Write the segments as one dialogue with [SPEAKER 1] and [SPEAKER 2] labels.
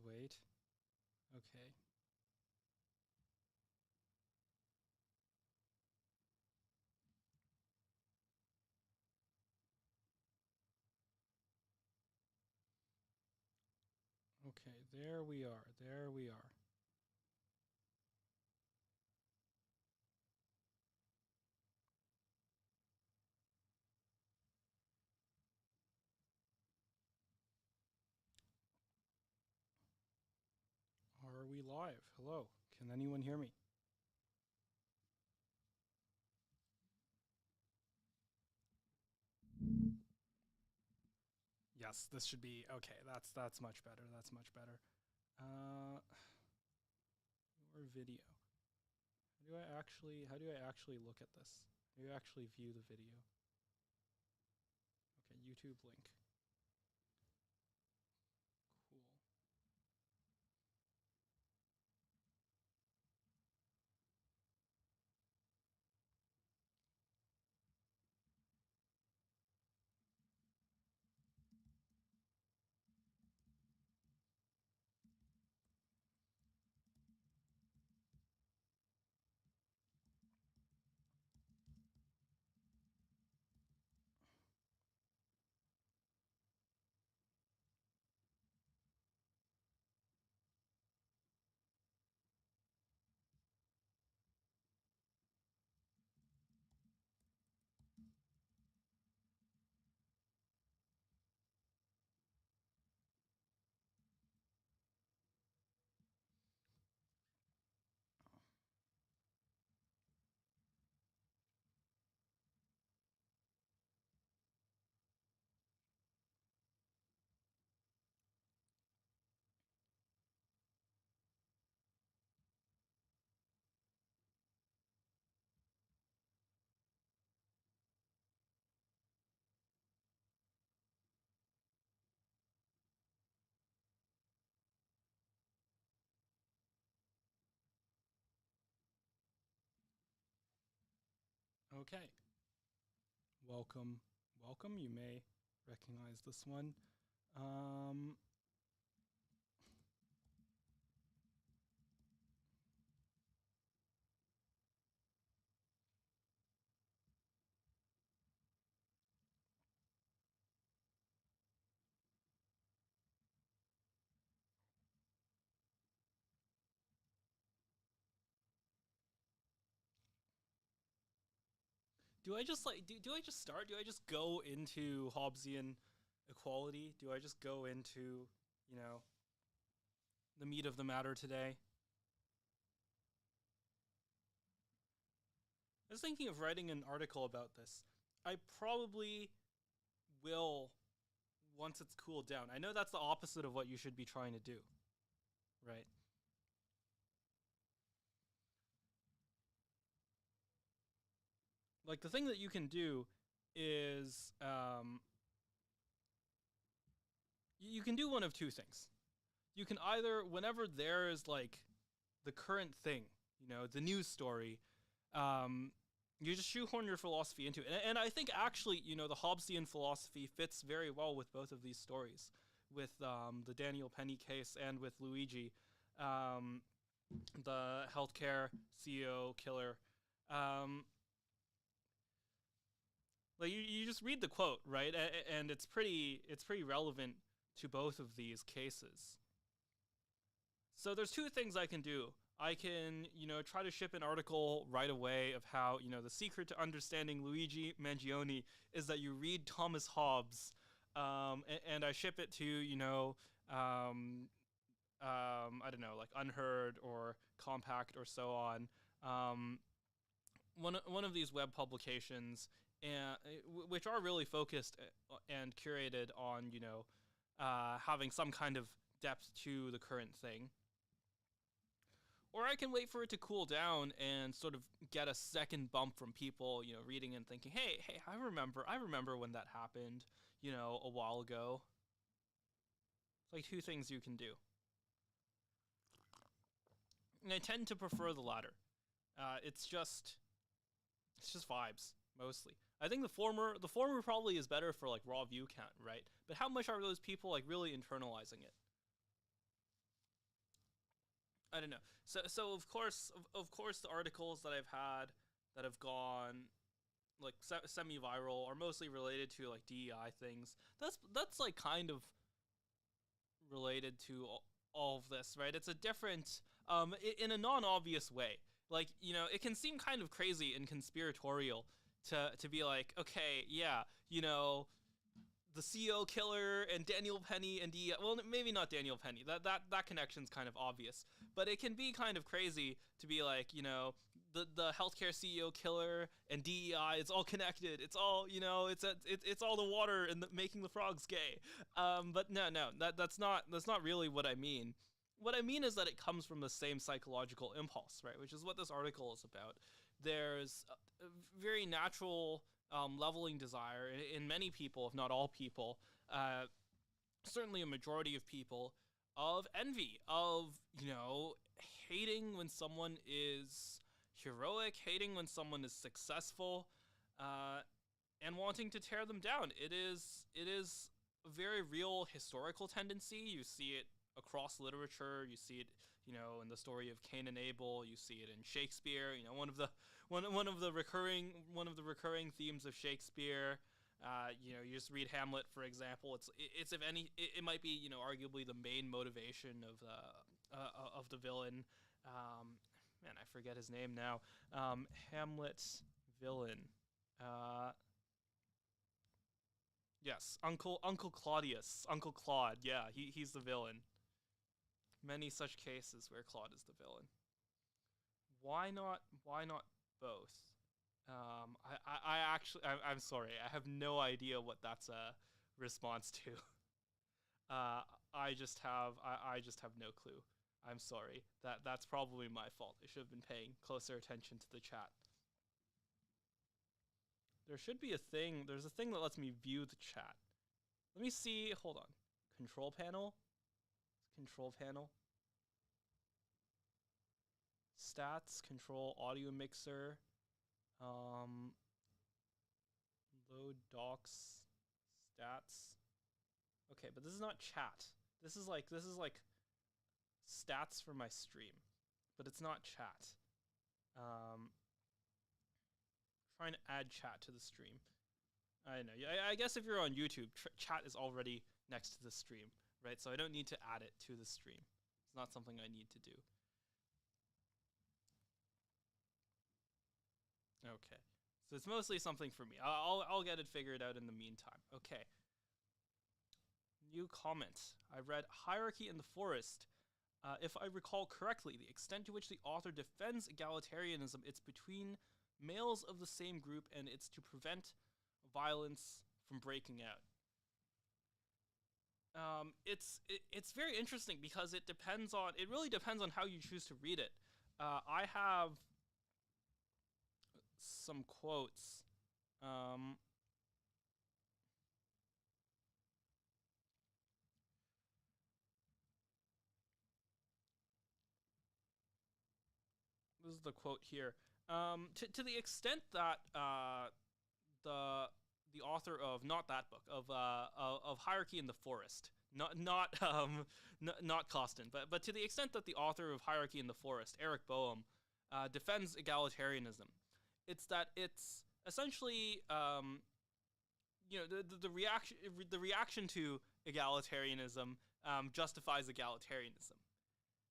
[SPEAKER 1] wait. Okay. Okay, there we are. There we are. Are we live? Hello. Can anyone hear me? Yes, this should be okay. That's much better. That's much better. Your video. How do I actually look at this? How do you actually view the video? Okay, YouTube link. Cool. Okay. Welcome. Welcome. You may recognize this one. Um, do I just like do I just start? Do I just go into Hobbesian equality? Do I just go into, you know, the meat of the matter today? I was thinking of writing an article about this. I probably will once it's cooled down. I know that's the opposite of what you should be trying to do, right? Like the thing that you can do is you can do one of two things. You can either, whenever there is like the current thing, you know, the news story, um, you just shoehorn your philosophy into it. And I think actually, you know, the Hobbesian philosophy fits very well with both of these stories, with the Daniel Penny case and with Luigi, um, the healthcare CEO killer. Um, like you just read the quote, right? And it's pretty relevant to both of these cases. So there's two things I can do. I can, you know, try to ship an article right away of how, you know, the secret to understanding Luigi Mangione is that you read Thomas Hobbes, and I ship it to, you know, I don't know, like Unheard or Compact or so on. Um, one of these web publications, and which are really focused and curated on, you know, having some kind of depth to the current thing. Or I can wait for it to cool down and sort of get a second bump from people, you know, reading and thinking, hey, I remember when that happened, you know, a while ago. It's like two things you can do. And I tend to prefer the latter. It's just vibes mostly. I think the former probably is better for like raw view count, right? But how much are those people like really internalizing it? I don't know. So of course, the articles that I've had that have gone like semi-viral are mostly related to like DEI things. That's like kind of related to all of this, right? It's a different, in a non-obvious way. Like, it can seem kind of crazy and conspiratorial to be like, okay, yeah, the CEO killer and Daniel Penny and DEI. Well, maybe not Daniel Penny. That connection's kind of obvious, but it can be kind of crazy to be like, the healthcare CEO killer and DEI. It's all connected. It's all it's all the water and making the frogs gay. But no, that's not really what I mean. What I mean is that it comes from the same psychological impulse, right? Which is what this article is about. There's a very natural leveling desire in many people, if not all people, uh, certainly a majority of people, of envy, of, hating when someone is heroic, hating when someone is successful, uh, and wanting to tear them down. It is a very real historical tendency. You see it across literature. You see it, in the story of Cain and Abel. You see it in Shakespeare. One of the recurring themes of Shakespeare. You just read Hamlet, for example. It's if any, it might be arguably the main motivation of the villain. Man, I forget his name now. Hamlet's villain. Uh, yes, Uncle Claudius, Uncle Claude. Yeah, he's the villain. Many such cases where Claude is the villain. Why not both? I'm sorry. I have no idea what that's a response to. I just have no clue. I'm sorry. That's probably my fault. I should have been paying closer attention to the chat. There should be a thing. There's a thing that lets me view the chat. Let me see. Hold on. Control panel. Control panel. Stats. Control audio mixer. Um, Load docs. Stats. Okay, but this is not chat. This is like stats for my stream, but it's not chat. Trying to add chat to the stream. I know. I guess if you're on YouTube, chat is already next to the stream, right? So I don't need to add it to the stream. It's not something I need to do. Okay. So it's mostly something for me. I'll get it figured out in the meantime. Okay. New comment. I read Hierarchy in the Forest. If I recall correctly, the extent to which the author defends egalitarianism, it's between males of the same group and it's to prevent violence from breaking out. It's very interesting because it really depends on how you choose to read it. I have some quotes. Um, this is the quote here. To the extent that the author of not that book of Hierarchy in the Forest, not Costin, but to the extent that the author of Hierarchy in the Forest, Eric Boehm, defends egalitarianism, it's essentially the reaction to egalitarianism justifies egalitarianism,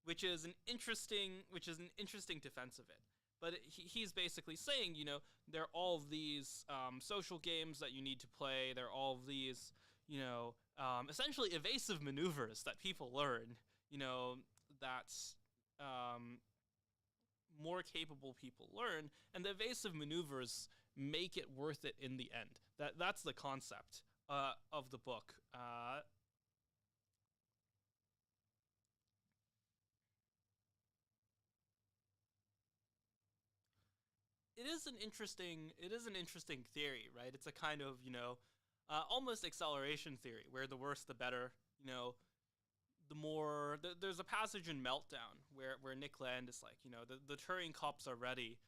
[SPEAKER 1] which is an interesting defense of it. But he's basically saying, there are all of these social games that you need to play. There are all of these, essentially evasive maneuvers that people learn, that more capable people learn, and the evasive maneuvers make it worth it in the end. That's the concept of the book. It is an interesting theory, right? It's a kind of almost acceleration theory, where the worse the better. The more there's a passage in Meltdown where Nick Land is like, the Turing cops are ready.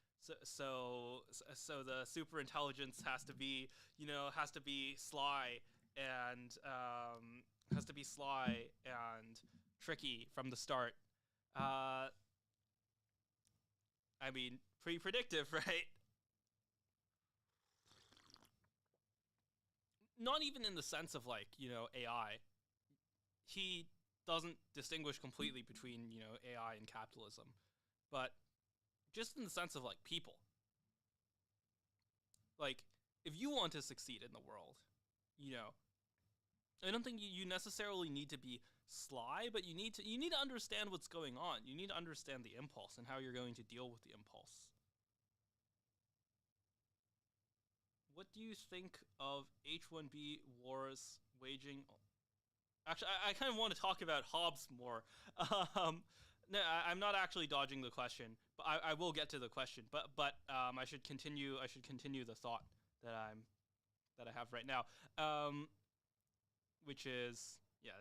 [SPEAKER 1] So the super intelligence has to be sly and tricky from the start. Uh, I mean, pretty predictive, right? Not even in the sense of like, AI. He doesn't distinguish completely between, AI and capitalism, but just in the sense of like people. Like, if you want to succeed in the world, you know, I don't think you necessarily need to be sly, but you need to understand what's going on. You need to understand the impulse and how you're going to deal with the impulse. What do you think of H1B wars waging? Actually, I kind of want to talk about Hobbes more. Um, no, I'm not actually dodging the question, but I will get to the question. But I should continue. I should continue the thought that I have right now, which is yeah.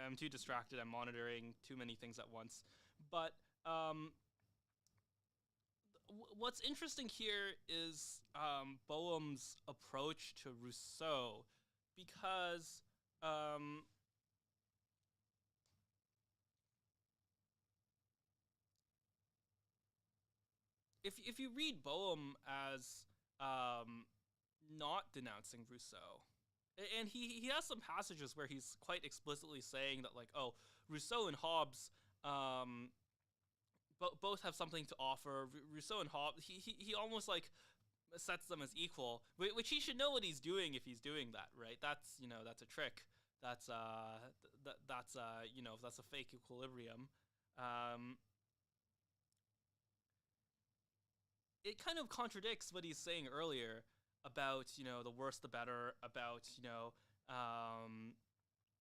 [SPEAKER 1] I'm too distracted. I'm monitoring too many things at once. But um, what's interesting here is Boehm's approach to Rousseau, because um, if you read Boehm as um, not denouncing Rousseau, and he has some passages where he's quite explicitly saying that like, oh, Rousseau and Hobbes both have something to offer. Rousseau and Hobbes, he almost like sets them as equal, which he should know what he's doing if he's doing that, right? That's a trick. That's a fake equilibrium. Um, it kind of contradicts what he's saying earlier about the worse the better, about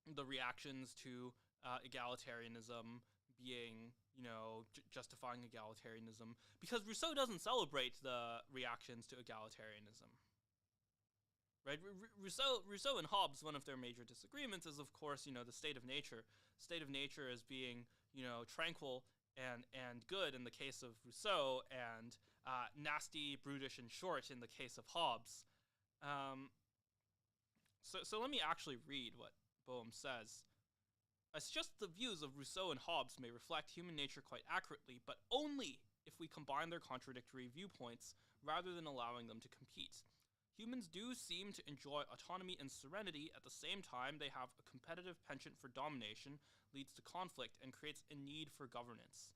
[SPEAKER 1] the reactions to egalitarianism being justifying egalitarianism, because Rousseau doesn't celebrate the reactions to egalitarianism. Right, Rousseau and Hobbes, one of their major disagreements is, of course, the state of nature. State of nature as being, tranquil and good in the case of Rousseau, and nasty, brutish, and short in the case of Hobbes. Um, so let me actually read what Boehm says. It's just the views of Rousseau and Hobbes may reflect human nature quite accurately, but only if we combine their contradictory viewpoints rather than allowing them to compete. Humans do seem to enjoy autonomy and serenity. At the same time, they have a competitive penchant for domination, leads to conflict, and creates a need for governance.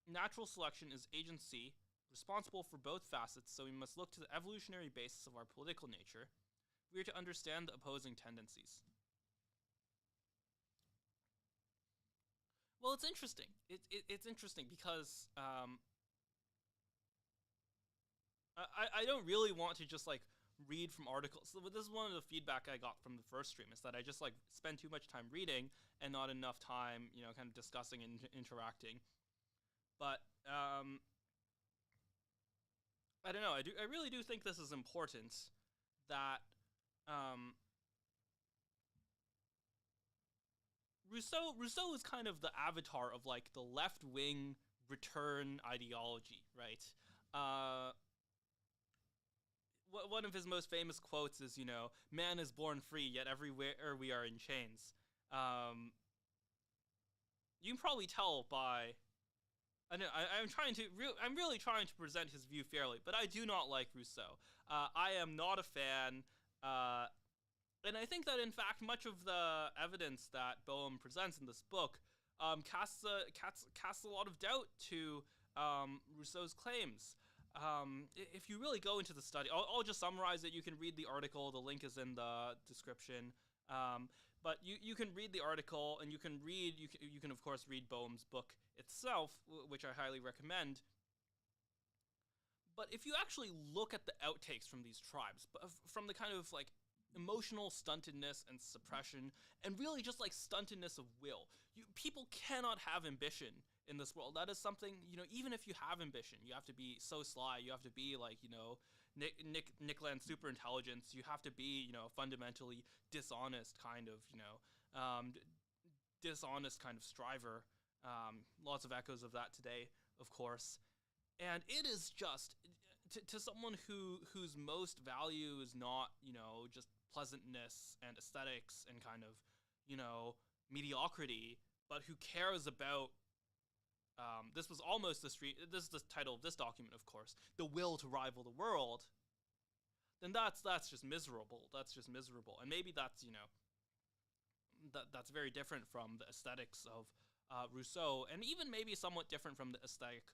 [SPEAKER 1] Natural selection is agency, responsible for both facets, so we must look to the evolutionary basis of our political nature. We are to understand the opposing tendencies. Well, it's interesting. It's interesting because I don't really want to just like read from articles. So this is one of the feedback I got from the first stream, is that I just like spend too much time reading and not enough time, kind of discussing and interacting. But I don't know. I really do think this is important. That Rousseau is kind of the avatar of like the left wing return ideology, right? Uh, One of his most famous quotes is, "Man is born free, yet everywhere we are in chains." You can probably tell by. I'm really trying to present his view fairly, but I do not like Rousseau. I am not a fan. And I think that, in fact, much of the evidence that Boehm presents in this book casts a lot of doubt to Rousseau's claims. If you really go into the study, I'll just summarize it. You can read the article. The link is in the description. But you can read the article, and you can of course read Boehm's book itself, which I highly recommend. But if you actually look at the outtakes from these tribes, from the kind of like emotional stuntedness and suppression, and really just like stuntedness of will, people cannot have ambition in this world. That is something, even if you have ambition, you have to be so sly. You have to be like, Nick Land's super intelligence. You have to be, fundamentally dishonest kind of, dishonest kind of striver. Lots of echoes of that today, of course. And it is just to someone whose most value is not, just pleasantness and aesthetics and kind of, mediocrity, but who cares about this was almost the street. This is the title of this document, of course. The will to rival the world. Then that's just miserable. That's just miserable. And maybe that's that's very different from the aesthetics of Rousseau, and even maybe somewhat different from the aesthetic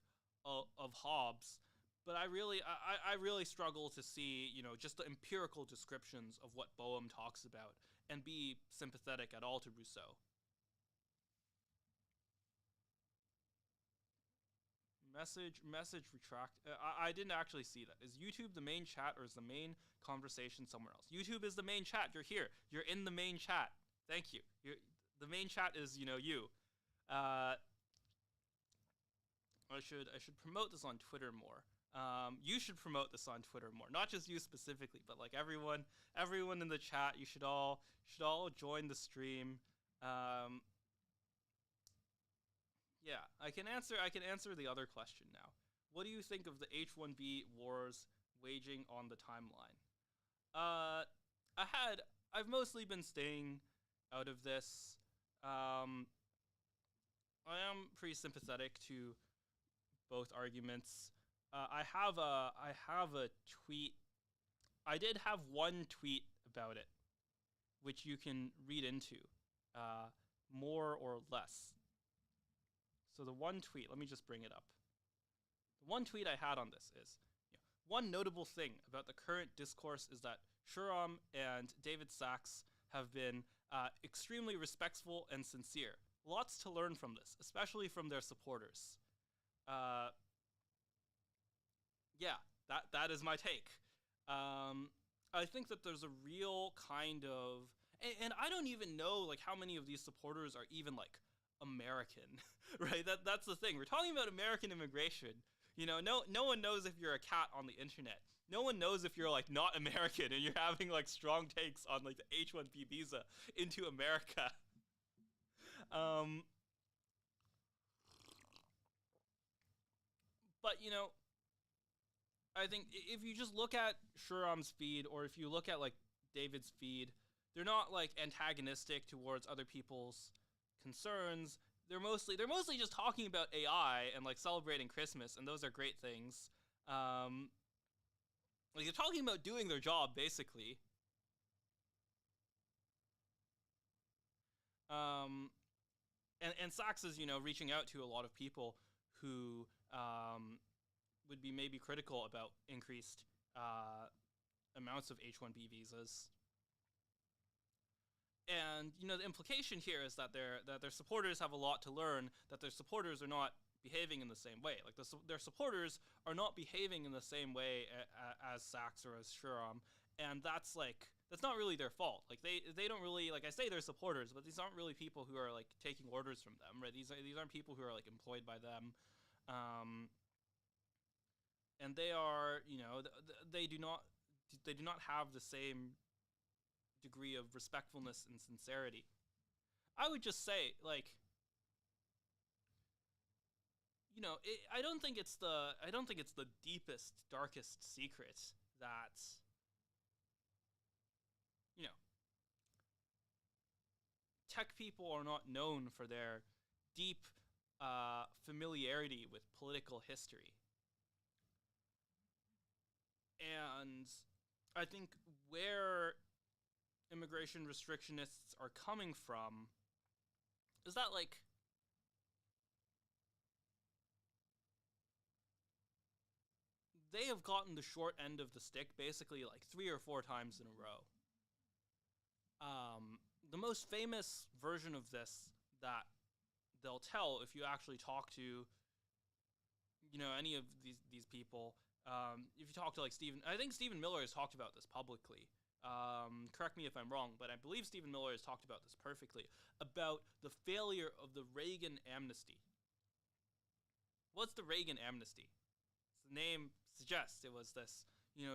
[SPEAKER 1] of Hobbes. But I really struggle to see just the empirical descriptions of what Boehm talks about and be sympathetic at all to Rousseau. Message retract. I didn't actually see that. Is YouTube the main chat, or is the main conversation somewhere else? YouTube is the main chat. You're here. You're in the main chat. Thank you. The main chat is you. I should promote this on Twitter more. You should promote this on Twitter more. Not just you specifically, but like everyone in the chat. You should all join the stream. Yeah, I can answer the other question now. What do you think of the H-1B wars waging on the timeline? I've mostly been staying out of this. I am pretty sympathetic to both arguments. I have a tweet. I did have one tweet about it, which you can read into, more or less. So the one tweet, let me just bring it up. The one tweet I had on this is, one notable thing about the current discourse is that Shahram and David Sachs have been extremely respectful and sincere. Lots to learn from this, especially from their supporters. Yeah, that is my take. I think that there's a real kind of, and I don't even know like how many of these supporters are even like American, right? That's the thing. We're talking about American immigration. No one knows if you're a cat on the internet. No one knows if you're like not American and you're having like strong takes on like the H-1B visa into America. But I think if you just look at Shahram's feed, or if you look at like David's feed, they're not like antagonistic towards other people's concerns. They're mostly just talking about AI and like celebrating Christmas, and those are great things. Like they're talking about doing their job basically. And Sachs is reaching out to a lot of people who would be maybe critical about increased amounts of H-1B visas. And the implication here is that their supporters have a lot to learn. That their supporters are not behaving in the same way. Like their supporters are not behaving in the same way as Sachs or as Shahram, and that's not really their fault. Like they don't really, like I say they're supporters, but these aren't really people who are like taking orders from them, right? These aren't people who are like employed by them, and they are they do not have the same degree of respectfulness and sincerity. I would just say, like, I don't think it's the deepest, darkest secret that tech people are not known for their deep familiarity with political history. And I think where immigration restrictionists are coming from is that, like, they have gotten the short end of the stick basically like 3 or 4 times in a row. The most famous version of this that they'll tell if you actually talk to any of these people, if you talk to like I think Stephen Miller has talked about this publicly. Correct me if I'm wrong, but I believe Stephen Miller has talked about this perfectly, about the failure of the Reagan amnesty. What's the Reagan amnesty? As the name suggests, it was this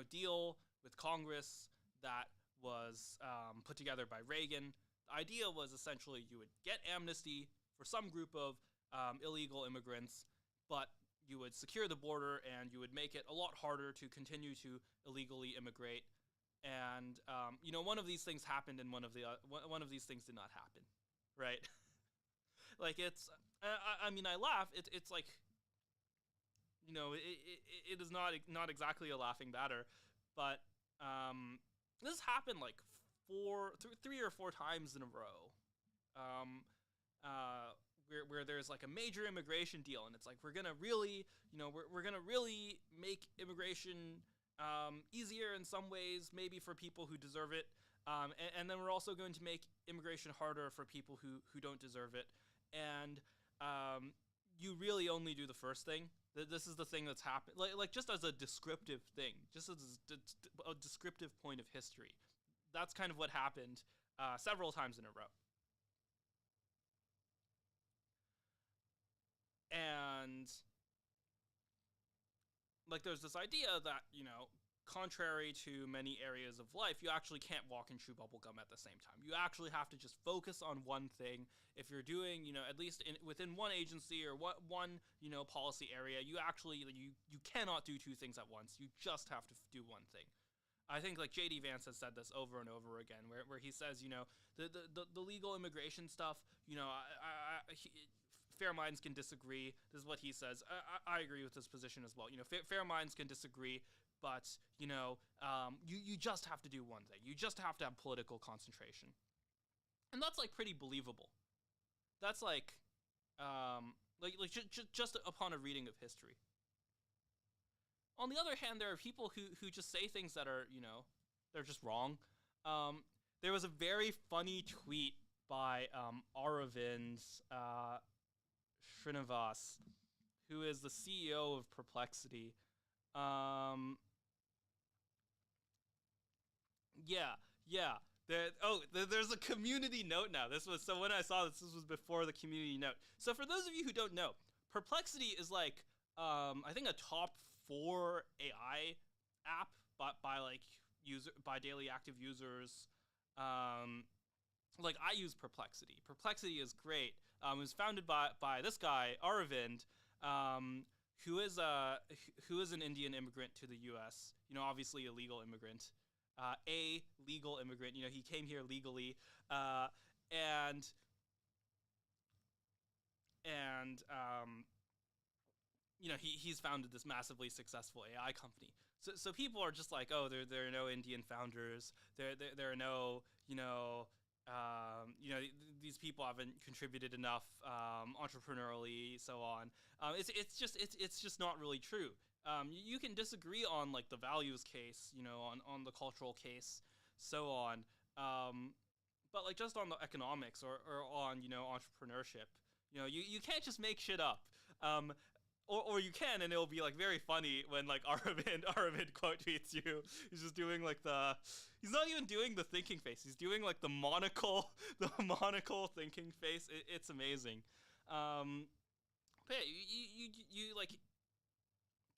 [SPEAKER 1] deal with Congress that was put together by Reagan. The idea was essentially you would get amnesty for some group of illegal immigrants, but you would secure the border and you would make it a lot harder to continue to illegally immigrate. And one of these things happened, and one of these things did not happen, right? Like it's, I mean, I laugh. It's like, it is not exactly a laughing matter, but this has happened like three or four times in a row. Um, where there's like a major immigration deal, and it's like we're gonna really, we're gonna really make immigration easier in some ways, maybe for people who deserve it, and then we're also going to make immigration harder for people who don't deserve it, and you really only do the first thing. This is the thing that's happened, like just as a descriptive thing, just as a descriptive point of history. That's kind of what happened several times in a row. And like there's this idea that, contrary to many areas of life, you actually can't walk and chew bubblegum at the same time. You actually have to just focus on one thing. If you're doing, at least within one agency or one, policy area, you actually, you cannot do two things at once. You just have to do one thing. I think like J.D. Vance has said this over and over again, where he says, the legal immigration stuff, fair minds can disagree. This is what he says. I agree with this position as well. Fair minds can disagree, but you just have to do one thing. You just have to have political concentration, and that's like pretty believable. That's like just upon a reading of history. On the other hand, there are people who just say things that are, they're just wrong. There was a very funny tweet by Aravind Srinivas, who is the CEO of Perplexity. Yeah. There's a community note now. So when I saw this was before the community note. So for those of you who don't know, Perplexity is like, I think a top 4 AI app, by daily active users. Like I use Perplexity. Perplexity is great. It was founded by this guy Aravind, who is an Indian immigrant to the U.S. Obviously a legal immigrant. A legal immigrant. He came here legally, and he's founded this massively successful AI company. So people are just like, oh, there are no Indian founders. There are no, these people haven't contributed enough entrepreneurially, so on. It's just not really true. You can disagree on like the values case, on the cultural case, so on. But like just on the economics or on entrepreneurship, you can't just make shit up. Or you can, and it'll be like very funny when like Aravind quote tweets you. He's just doing like he's not even doing the thinking face. He's doing like the monocle thinking face. It's amazing. But yeah, you like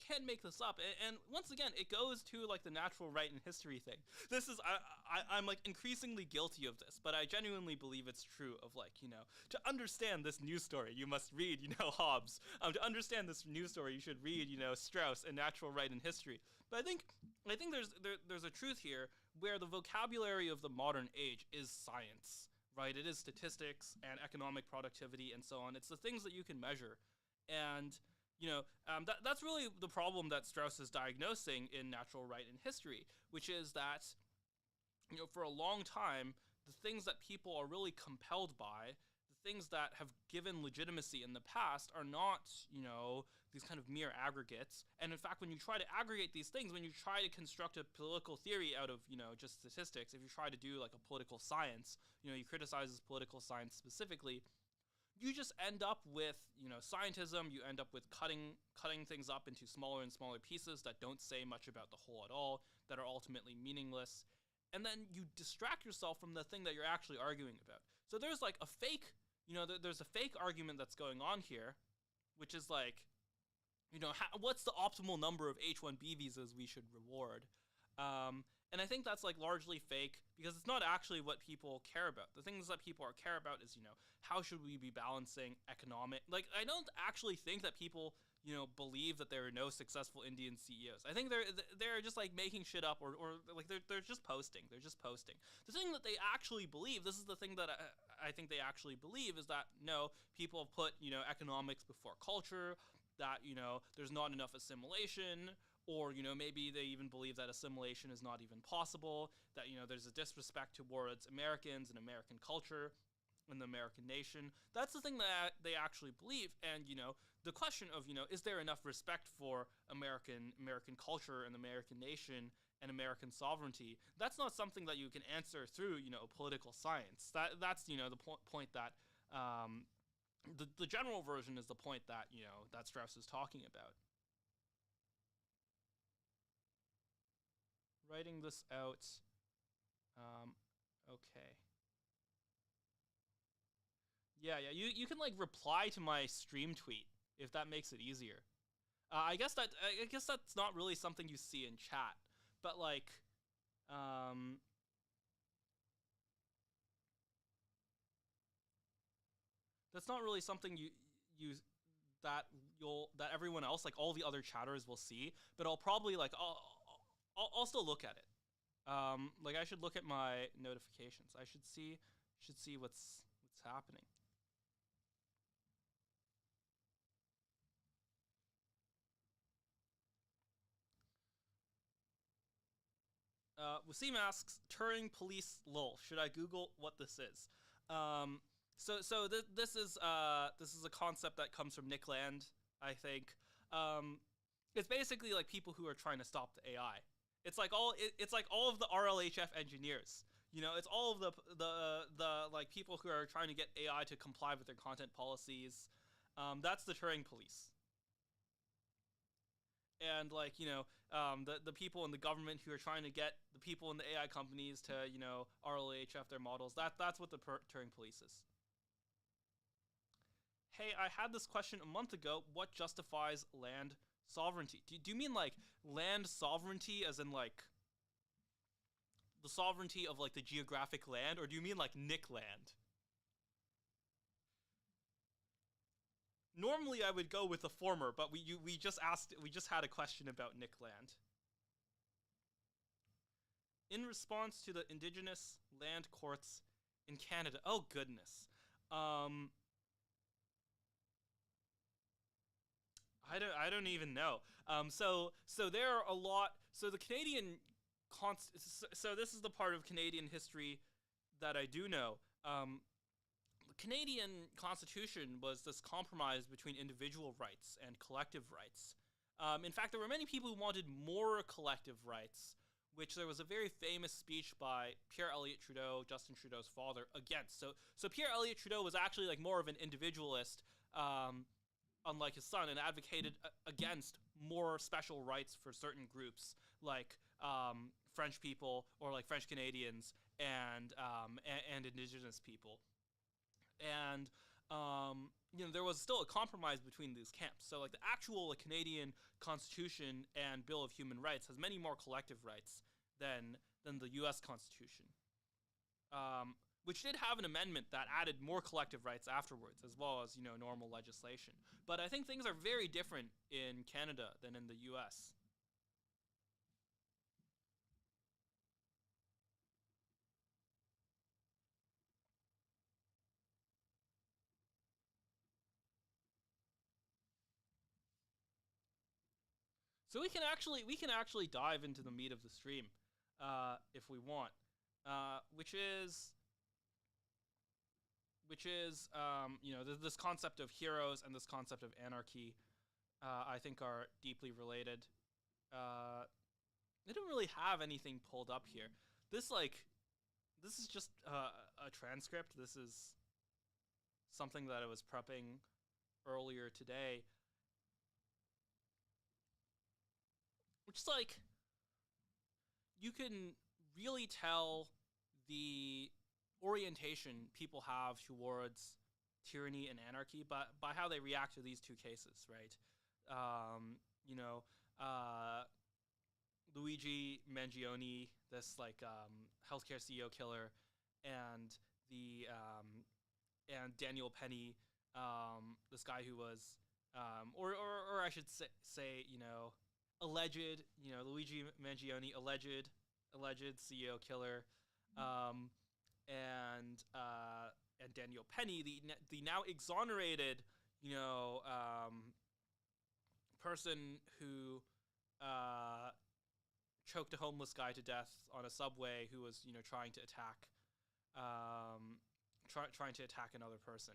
[SPEAKER 1] can't make this up. And once again, it goes to like the natural right and history thing. This is I'm like increasingly guilty of this, but I genuinely believe it's true. Of like, to understand this news story, you must read Hobbes. To understand this news story, you should read Strauss and Natural Right and History. But I think there's a truth here where the vocabulary of the modern age is science, right? It is statistics and economic productivity and so on. It's the things that you can measure, and that's really the problem that Strauss is diagnosing in Natural Right and History, which is that, for a long time, the things that people are really compelled by, the things that have given legitimacy in the past are not, these kind of mere aggregates. And in fact, when you try to aggregate these things, when you try to construct a political theory out of, just statistics, if you try to do like a political science, he criticizes political science specifically, you just end up with, scientism. You end up with cutting things up into smaller and smaller pieces that don't say much about the whole at all, that are ultimately meaningless. And then you distract yourself from the thing that you're actually arguing about. So there's like a fake, there's a fake argument that's going on here, which is like, what's the optimal number of H-1B visas we should reward? And I think that's like largely fake because it's not actually what people care about. The things that people care about is, how should we be balancing economic? Like, I don't actually think that people, believe that there are no successful Indian CEOs. I think they're just like making shit up or like they're just posting. They're just posting. The thing that they actually believe, this is the thing that I think they actually believe is that no, people have put economics before culture, that there's not enough assimilation, or maybe they even believe that assimilation is not even possible, that there's a disrespect towards Americans and American culture and the American nation. That's the thing that they actually believe. And the question of is there enough respect for American culture and the American nation and American sovereignty, that's not something that you can answer through political science. That's the point that the general version is the point that that Strauss is talking about. Writing this out. Okay. Yeah. You can like reply to my stream tweet if that makes it easier. I guess that's not really something you see in chat, but like, um, that's not really something you that that everyone else, like all the other chatters, will see. But I'll probably like I'll still look at it. Like I should look at my notifications. I should see what's happening. Wasim asks, Turing police lol. Should I Google what this is? Um, this is a concept that comes from Nick Land, I think. Um, it's basically like people who are trying to stop the AI. It's like all of the RLHF engineers. It's all of the like people who are trying to get AI to comply with their content policies. That's the Turing police. And like the people in the government who are trying to get the people in the AI companies to RLHF their models. That's what the Turing police is. Hey, I had this question a month ago. What justifies land sovereignty? Do you mean like land sovereignty as in like the sovereignty of like the geographic land, or do you mean like Nick land? Normally I would go with the former, but we just had a question about Nick land. In response to the Indigenous land courts in Canada. Oh goodness. Um I don't even know. So there are a lot. So the Canadian so this is the part of Canadian history that I do know. The Canadian Constitution was this compromise between individual rights and collective rights. In fact, there were many people who wanted more collective rights, which there was a very famous speech by Pierre Elliott Trudeau, Justin Trudeau's father, against. So Pierre Elliott Trudeau was actually like more of an individualist, unlike his son, and advocated against more special rights for certain groups, like French people or like French Canadians and Indigenous people. And there was still a compromise between these camps. So like the actual Canadian Constitution and Bill of Human Rights has many more collective rights than the U.S. Constitution, which did have an amendment that added more collective rights afterwards, as well as normal legislation. But I think things are very different in Canada than in the U.S. So we can actually dive into the meat of the stream, if we want, which is this concept of heroes and this concept of anarchy. I think are deeply related. Uh, I don't really have anything pulled up here. This like this is just a transcript. This is something that I was prepping earlier today, which is like you can really tell the orientation people have towards tyranny and anarchy, but by how they react to these two cases, right? Um, you know, uh, Luigi Mangione, this like healthcare CEO killer, and the and Daniel Penny, this guy who was, or I should say, alleged, Luigi Mangione, alleged CEO killer, um, and and Daniel Penny, the now exonerated, person who choked a homeless guy to death on a subway who was, trying to attack, trying to attack another person.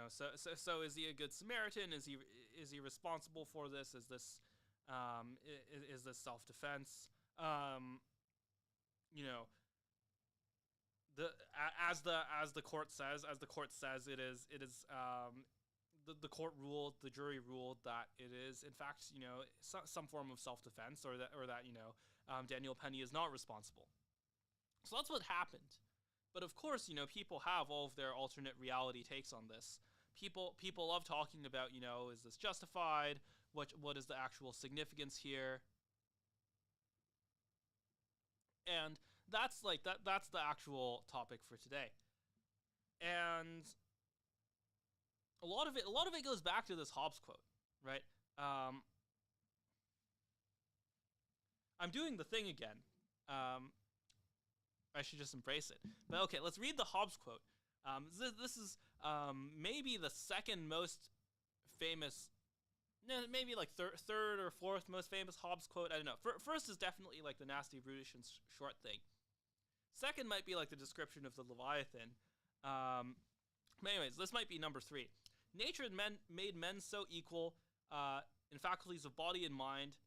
[SPEAKER 1] So is he a good Samaritan? Is he responsible for this? Is this self-defense? As the court says, it is the court ruled, the jury ruled that it is in fact some form of self-defense, or that Daniel Penny is not responsible. So that's what happened. But of course, people have all of their alternate reality takes on this. People love talking about, is this justified? What is the actual significance here? And that's the actual topic for today. And a lot of it goes back to this Hobbes quote, right? I'm doing the thing again. I should just embrace it. But okay, let's read the Hobbes quote. This is maybe the second most famous, maybe like third or fourth most famous Hobbes quote. I don't know. First is definitely like the nasty, brutish, and short thing. Second might be like the description of the Leviathan. But anyways, this might be number 3. Nature made men so equal in faculties of body and mind,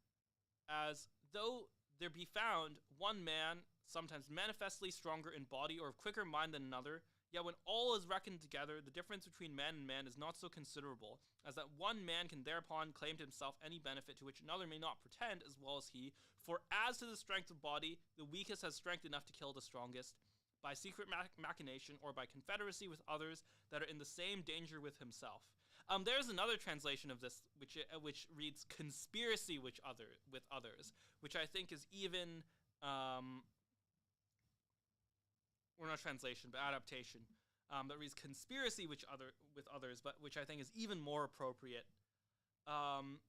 [SPEAKER 1] as though there be found one man, sometimes manifestly stronger in body or of quicker mind than another, yet when all is reckoned together, the difference between man and man is not so considerable, as that one man can thereupon claim to himself any benefit to which another may not pretend as well as he. For as to the strength of body, the weakest has strength enough to kill the strongest, by secret machination or by confederacy with others that are in the same danger with himself. There's another translation of this which reads conspiracy with others, which I think is even or not translation, but adaptation, that reads conspiracy with others, but which I think is even more appropriate. And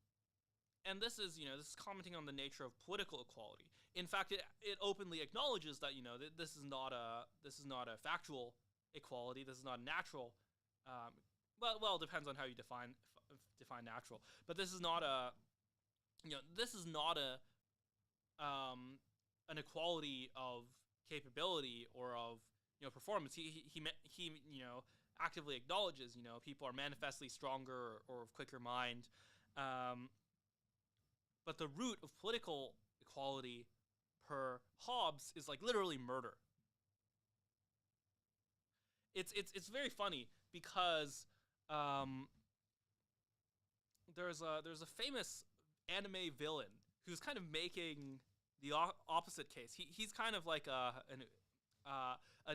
[SPEAKER 1] this is commenting on the nature of political equality. In fact, it openly acknowledges that this is not a factual equality. This is not natural. Well, it depends on how you define natural. But this is not an equality of capability or of performance. He actively acknowledges people are manifestly stronger or of quicker mind. But the root of political equality per Hobbes is like literally murder. It's very funny because there's a famous anime villain who's kind of making the opposite case. He's kind of like a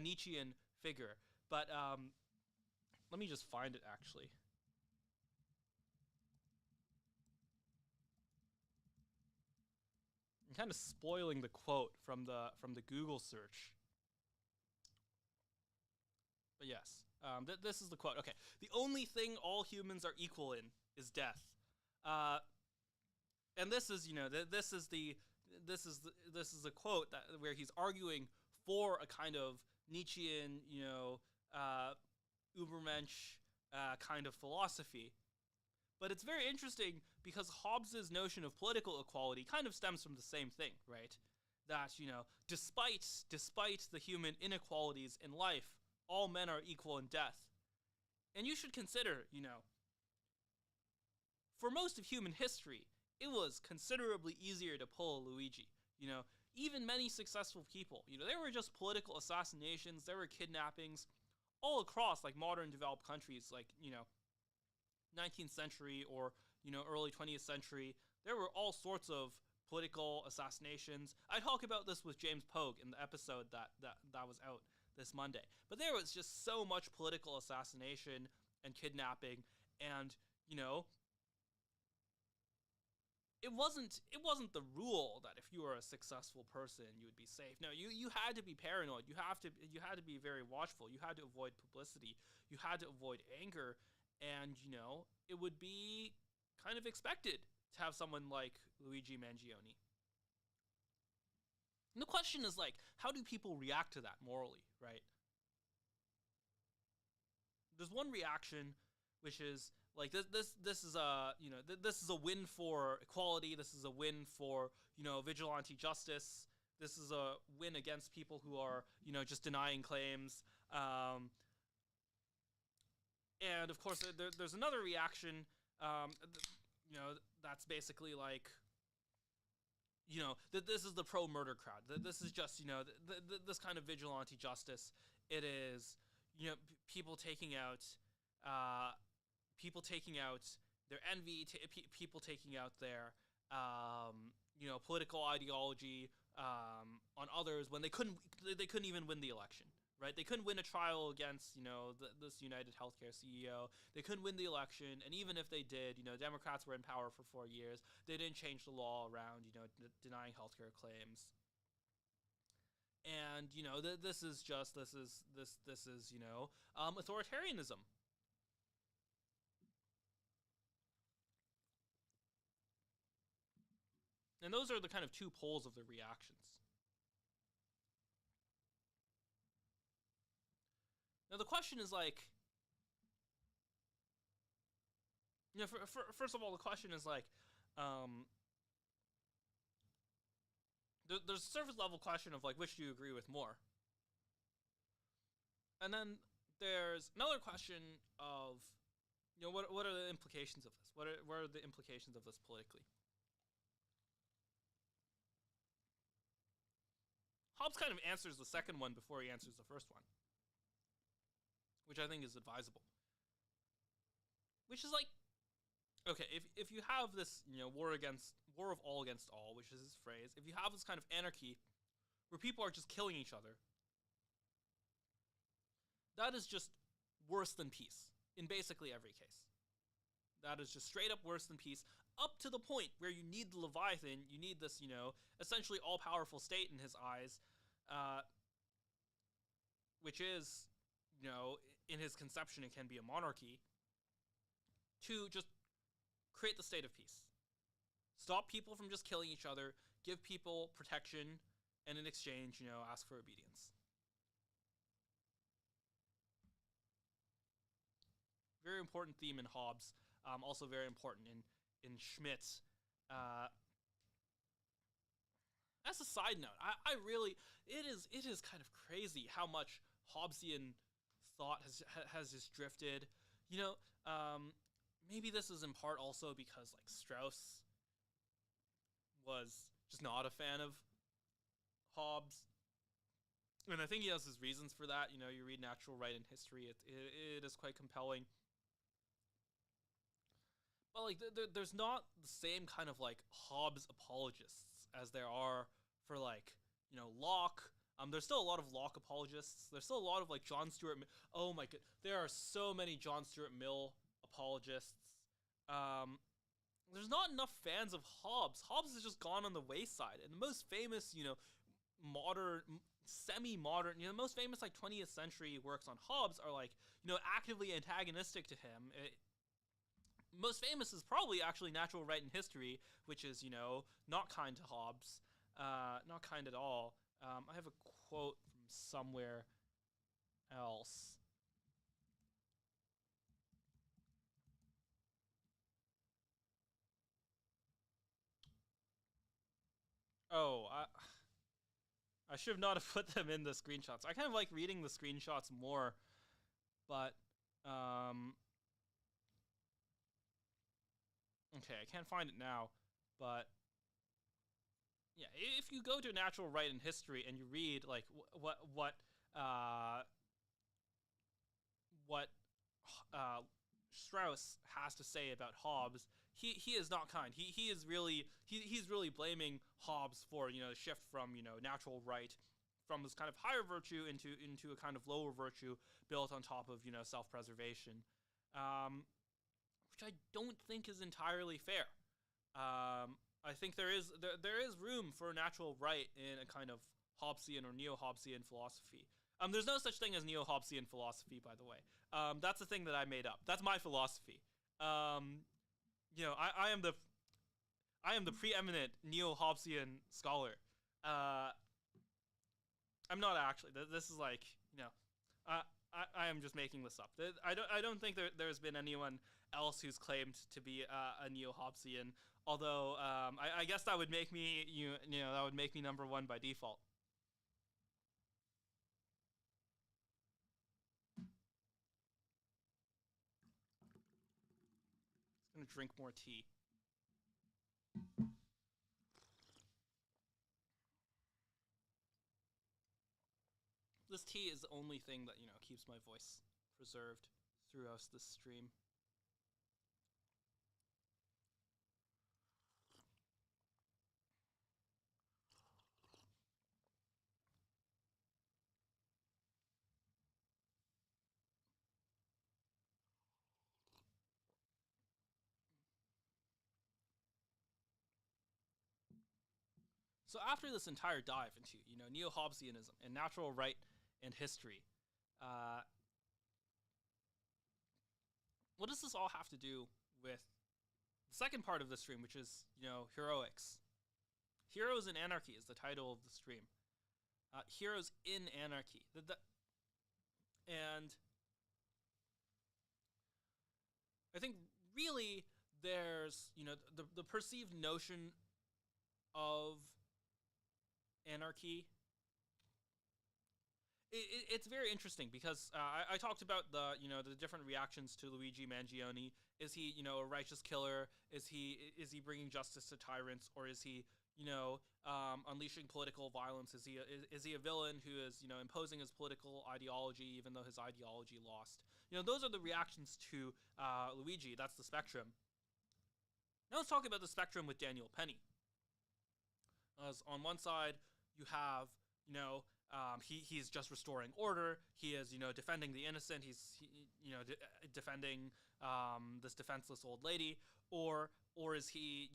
[SPEAKER 1] Nietzschean figure, but let me just find it actually. I'm kind of spoiling the quote from the Google search. But yes, this is the quote. Okay, the only thing all humans are equal in is death. And this is the quote where he's arguing for a kind of Nietzschean, Übermensch kind of philosophy. But it's very interesting because Hobbes's notion of political equality kind of stems from the same thing, right? That, despite the human inequalities in life, all men are equal in death. And you should consider, for most of human history, it was considerably easier to pull a Luigi. Even many successful people, there were just political assassinations, there were kidnappings, all across, like, modern developed countries, like, 19th century or, early 20th century. There were all sorts of political assassinations. I talk about this with James Pogue in the episode that was out this Monday. But there was just so much political assassination and kidnapping, and, it wasn't the rule that if you were a successful person, you would be safe. No, you had to be paranoid. You had to be very watchful. You had to avoid publicity. You had to avoid anger. And, it would be kind of expected to have someone like Luigi Mangione. And the question is, like, how do people react to that morally, right? there's one reaction, which is like this is a this is a win for equality. This is a win for vigilante justice. This is a win against people who are just denying claims. And of course, there's another reaction. That's basically like that this is the pro-murder crowd. This is just this kind of vigilante justice. It is people taking out their envy, people taking out their political ideology on others when they couldn't even win the election. Right, they couldn't win a trial against this United Healthcare CEO. They couldn't win the election, and even if they did, Democrats were in power for 4 years. They didn't change the law around denying healthcare claims. And this is authoritarianism. And those are the kind of two poles of the reactions. Now the question is like, first of all, the question is like, there's a surface level question of like, which do you agree with more? And then there's another question of, what are the implications of this? What are the implications of this politically? Hobbes kind of answers the second one before he answers the first one, which I think is advisable. Which is like, okay, if you have this, war of all against all, which is his phrase, if you have this kind of anarchy where people are just killing each other, that is just worse than peace in basically every case. That is just straight up worse than peace, up to the point where you need the Leviathan, you need this, essentially all-powerful state in his eyes, which is, in his conception, it can be a monarchy, to just create the state of peace. Stop people from just killing each other, give people protection, and in exchange, ask for obedience. Very important theme in Hobbes, also very important in Schmitt. As a side note, I really, it is kind of crazy how much Hobbesian thought has just drifted. Maybe this is in part also because like Strauss was just not a fan of Hobbes, and I think he has his reasons for that. You read Natural Right and History; it is quite compelling. But like, there's not the same kind of like Hobbes apologists as there are for like Locke. There's still a lot of Locke apologists. There's still a lot of like John Stuart. Oh my god, there are so many John Stuart Mill apologists. There's not enough fans of Hobbes. Hobbes has just gone on the wayside, and the most famous, modern, semi-modern, most famous like 20th century works on Hobbes are like actively antagonistic to him. Most famous is probably actually Natural Right and History, which is not kind to Hobbes, not kind at all. I have a quote from somewhere else. Oh, I should not have put them in the screenshots. I kind of like reading the screenshots more, but okay, I can't find it now, but yeah, if you go to Natural Right and History and you read like what Strauss has to say about Hobbes, he is not kind. He's really blaming Hobbes for the shift from natural right, from this kind of higher virtue into a kind of lower virtue built on top of self-preservation, which I don't think is entirely fair. I think there is room for natural right in a kind of Hobbesian or neo-Hobbesian philosophy. There's no such thing as neo-Hobbesian philosophy, by the way. That's a thing that I made up. That's my philosophy. I am the preeminent neo-Hobbesian scholar. I'm not actually. This is like I am just making this up. I don't think there's been anyone else who's claimed to be a neo-Hobbesian. Although I guess that would make me that would make me number one by default. I'm gonna drink more tea. This tea is the only thing that keeps my voice preserved throughout this stream. So after this entire dive into neo-Hobbesianism and natural right and history, uh, what does this all have to do with the second part of the stream, which is heroics? Heroes in Anarchy is the title of the stream. Heroes in Anarchy, and I think really there's the perceived notion of anarchy. It's very interesting because I talked about the different reactions to Luigi Mangione. Is he a righteous killer? Is he bringing justice to tyrants, or is he unleashing political violence? Is he a villain who is imposing his political ideology even though his ideology lost? Those are the reactions to Luigi. That's the spectrum. Now let's talk about the spectrum with Daniel Penny. As on one side you have he's just restoring order. He is defending the innocent. He's defending this defenseless old lady, or is he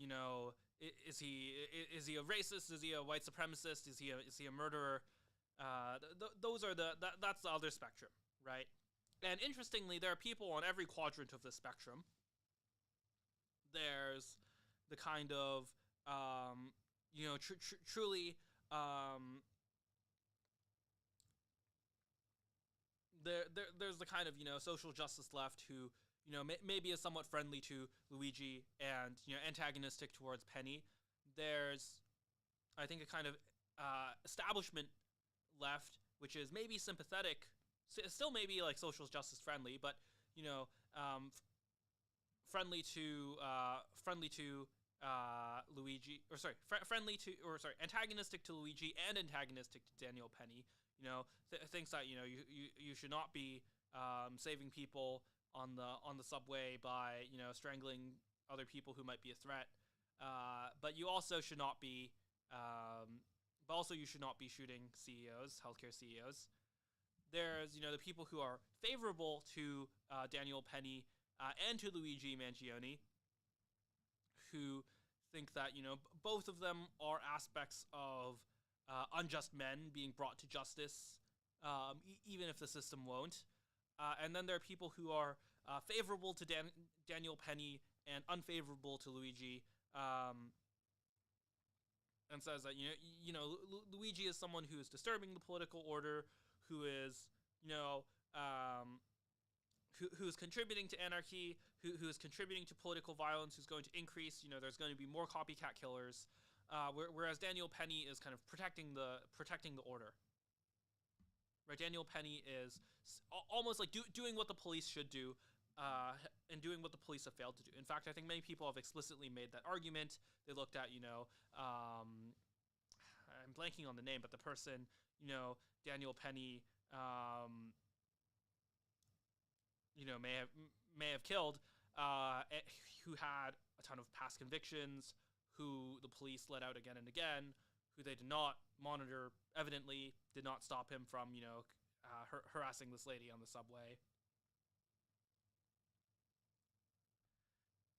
[SPEAKER 1] is he a racist? Is he a white supremacist? Is he a murderer? Those are that's the other spectrum, right? And interestingly, there are people on every quadrant of the spectrum. There's the kind of truly there's the kind of social justice left who maybe is somewhat friendly to Luigi and antagonistic towards Penny. There's I think a kind of establishment left which is maybe sympathetic, still maybe like social justice friendly, but friendly to Luigi, or sorry, antagonistic to Luigi and antagonistic to Daniel Penny. Thinks that you should not be saving people on the subway by strangling other people who might be a threat, but you also should not be shooting CEOs, healthcare CEOs. There's the people who are favorable to Daniel Penny and to Luigi Mangione, who think that both of them are aspects of unjust men being brought to justice, even if the system won't. And then there are people who are favorable to Daniel Penny and unfavorable to Luigi, and says that Luigi is someone who is disturbing the political order, who is who's contributing to anarchy, who is contributing to political violence, who's going to increase. There's going to be more copycat killers. Whereas Daniel Penny is kind of protecting the order. Right, Daniel Penny is almost like doing what the police should do, and doing what the police have failed to do. In fact, I think many people have explicitly made that argument. They looked at I'm blanking on the name, but the person Daniel Penny may have killed, who had a ton of past convictions, who the police let out again and again, who they did not monitor, evidently did not stop him from harassing this lady on the subway.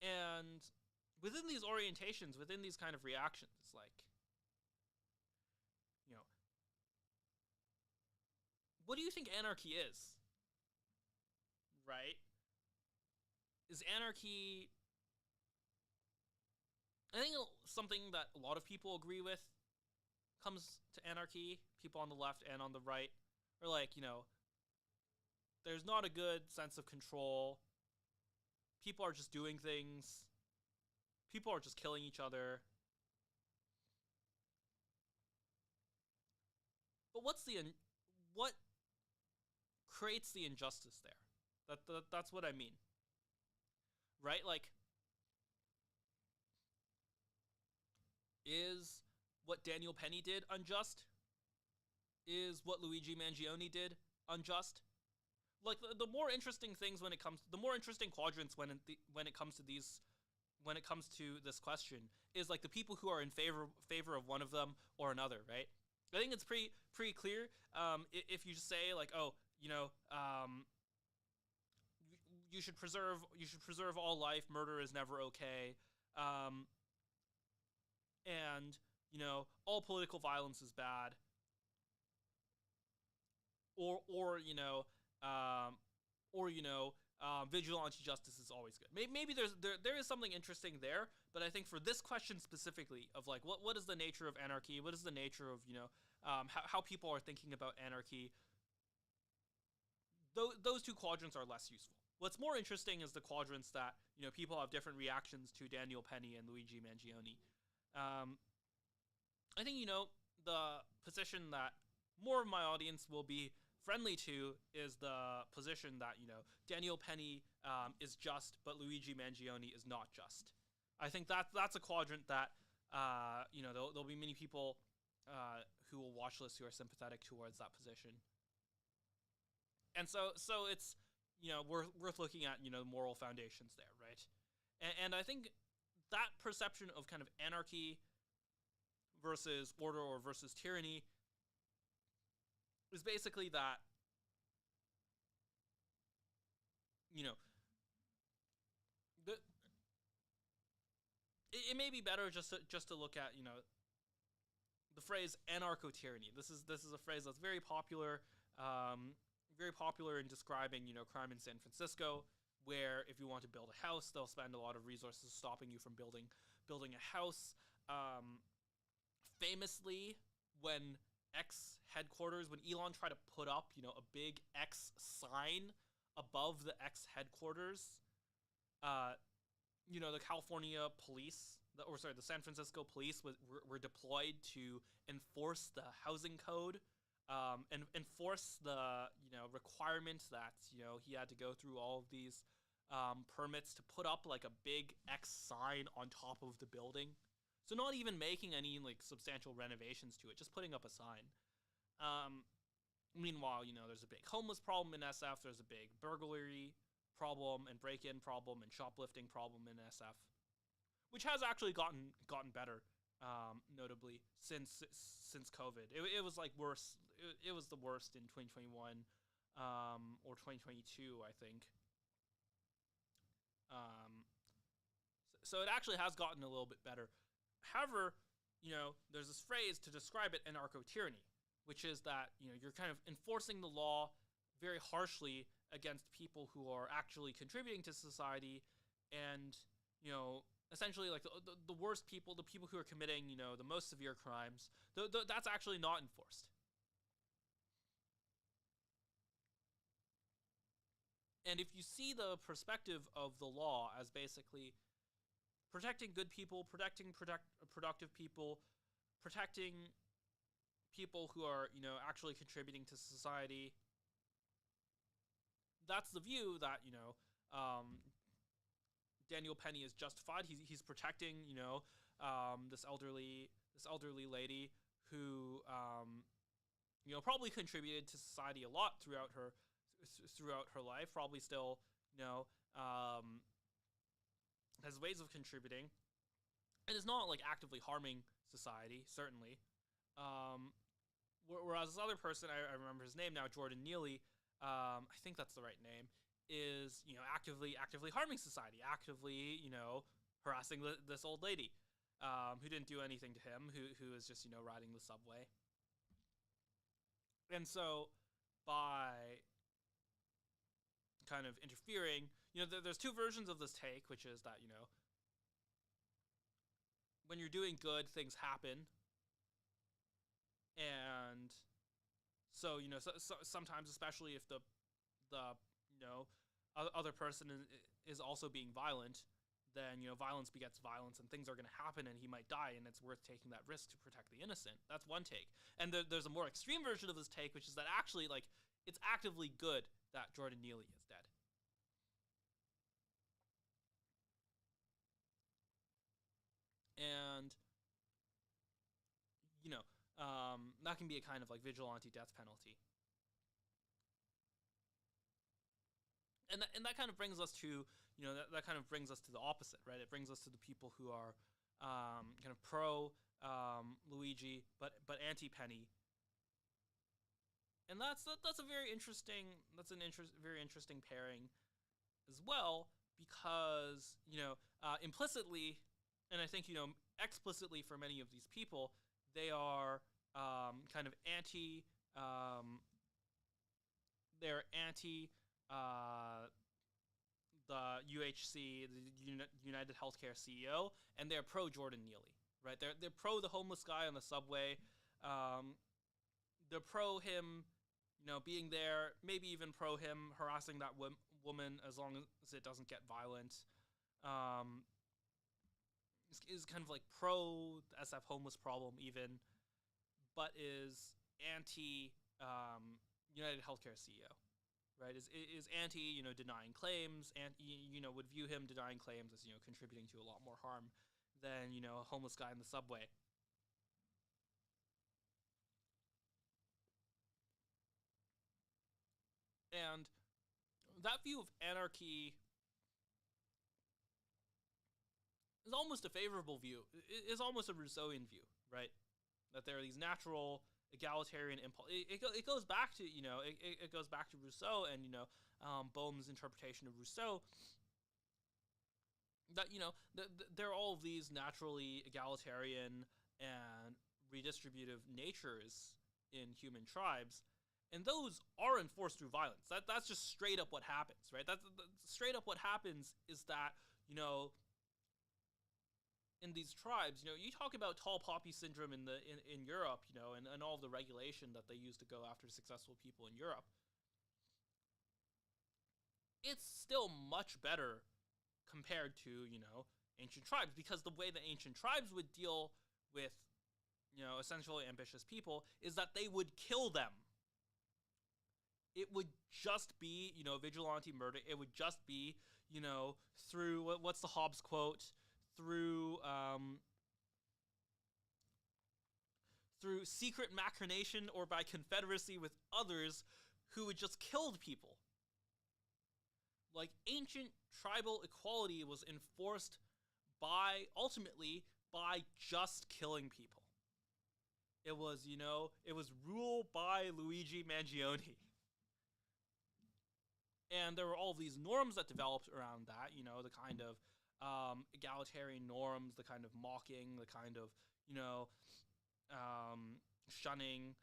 [SPEAKER 1] And within these orientations, within these kind of reactions, like what do you think anarchy is? Right? Is anarchy, I think something that a lot of people agree with comes to anarchy, people on the left and on the right, are like, there's not a good sense of control. People are just doing things. People are just killing each other. But what creates the injustice there? That's what I mean. Right? Like, is what Daniel Penny did unjust? Is what Luigi Mangione did unjust? Like, the more interesting things the more interesting quadrants when it comes to this question is like the people who are in favor of one of them or another, right? I think it's pretty clear. If you just say like, oh, you should preserve all life. Murder is never okay. And all political violence is bad. Or vigilante justice is always good. Maybe there is something interesting there, but I think for this question specifically of like what is the nature of anarchy, what is the nature of how people are thinking about anarchy, those two quadrants are less useful. What's more interesting is the quadrants that people have different reactions to Daniel Penny and Luigi Mangione. I think the position that more of my audience will be friendly to is the position that Daniel Penny is just, but Luigi Mangione is not just. I think that's a quadrant that there'll be many people who will watch this who are sympathetic towards that position, and so it's worth looking at the moral foundations there, right? And I think that perception of kind of anarchy versus order or versus tyranny is basically that it may be better just to look at the phrase anarcho-tyranny. This is a phrase that's very popular in describing crime in San Francisco, where if you want to build a house, they'll spend a lot of resources stopping you from building a house. Famously, when X headquarters, when Elon tried to put up a big X sign above the X headquarters, the California police, the San Francisco police were deployed to enforce the housing code, and enforce the requirement that he had to go through all of these permits to put up like a big X sign on top of the building. So not even making any like substantial renovations to it, just putting up a sign. Meanwhile, there's a big homeless problem in SF. There's a big burglary problem and break-in problem and shoplifting problem in SF, which has actually gotten better, notably since COVID. It was like worse. It was the worst in 2021 or 2022, I think. So it actually has gotten a little bit better. However, there's this phrase to describe it, anarcho-tyranny, which is that, you're kind of enforcing the law very harshly against people who are actually contributing to society, and, essentially like the worst people, the people who are committing, the most severe crimes, that's actually not enforced. And if you see the perspective of the law as basically protecting good people, protecting productive people, protecting people who are, actually contributing to society, that's the view that, Daniel Penny is justified. He's protecting, this elderly lady who, probably contributed to society a lot throughout her life, probably still, has ways of contributing, and is not like actively harming society, certainly. Whereas this other person, I remember his name now, Jordan Neely, I think that's the right name, is actively harming society, actively harassing this old lady, who didn't do anything to him, who is just riding the subway. And so by kind of interfering, there's two versions of this take, which is that when you're doing good, things happen, and so so sometimes, especially if the the other person is also being violent, then violence begets violence, and things are going to happen, and he might die, and it's worth taking that risk to protect the innocent. That's one take. And there's a more extreme version of this take, which is that actually, like, it's actively good that Jordan Neely is dead. And that can be a kind of like vigilante death penalty. And that kind of brings us to that kind of brings us to the opposite, right? It brings us to the people who are kind of pro Luigi but anti Penny, and that's a very interesting very interesting pairing as well, because implicitly, and I think explicitly for many of these people, they are kind of anti they're anti the UHC, the United Healthcare CEO, and they're pro Jordan Neely, right? They're pro the homeless guy on the subway. They're pro him, being there. Maybe even pro him harassing that woman as long as it doesn't get violent. Is kind of like pro the SF homeless problem even, but is anti United Healthcare CEO. Right, is anti denying claims, and would view him denying claims as contributing to a lot more harm than a homeless guy in the subway. And that view of anarchy is almost a favorable view. It is almost a Rousseauian view, right? That there are these natural egalitarian impulse. It goes back to it goes back to Rousseau and Boehm's interpretation of Rousseau. That there are all of these naturally egalitarian and redistributive natures in human tribes, and those are enforced through violence. That's just straight up what happens, right? That's straight up what happens is that in these tribes, you talk about tall poppy syndrome in Europe, and all of the regulation that they use to go after successful people in Europe. It's still much better compared to, ancient tribes, because the way that ancient tribes would deal with, essentially ambitious people is that they would kill them. It would just be, vigilante murder. It would just be, through, what's the Hobbes quote? Through secret machination or by confederacy with others who had just killed people. Like, ancient tribal equality was enforced ultimately by just killing people. It was, it was rule by Luigi Mangione. And there were all these norms that developed around that, the kind of egalitarian norms, the kind of mocking, the kind of shunning,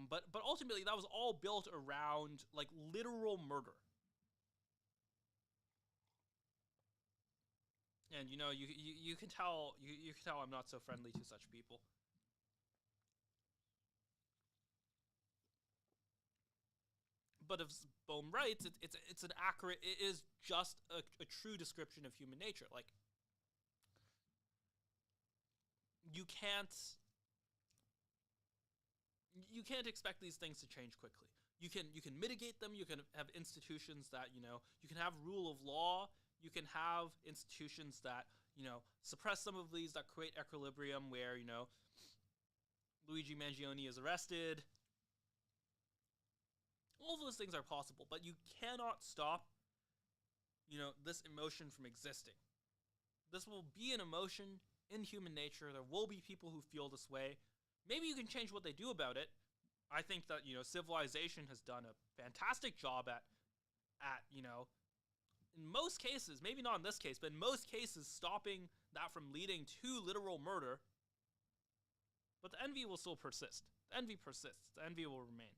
[SPEAKER 1] but ultimately that was all built around like literal murder. And you can tell I'm not so friendly to such people. But if Bohm writes, it's an accurate, it is just a true description of human nature. Like, you can't expect these things to change quickly. You can mitigate them. You can have institutions that you can have rule of law. You can have institutions that suppress some of these, that create equilibrium where Luigi Mangione is arrested. All of those things are possible, but you cannot stop this emotion from existing. This will be an emotion in human nature. There will be people who feel this way. Maybe you can change what they do about it. I think that civilization has done a fantastic job at in most cases, maybe not in this case, but in most cases, stopping that from leading to literal murder. But the envy will still persist. The envy persists. The envy will remain.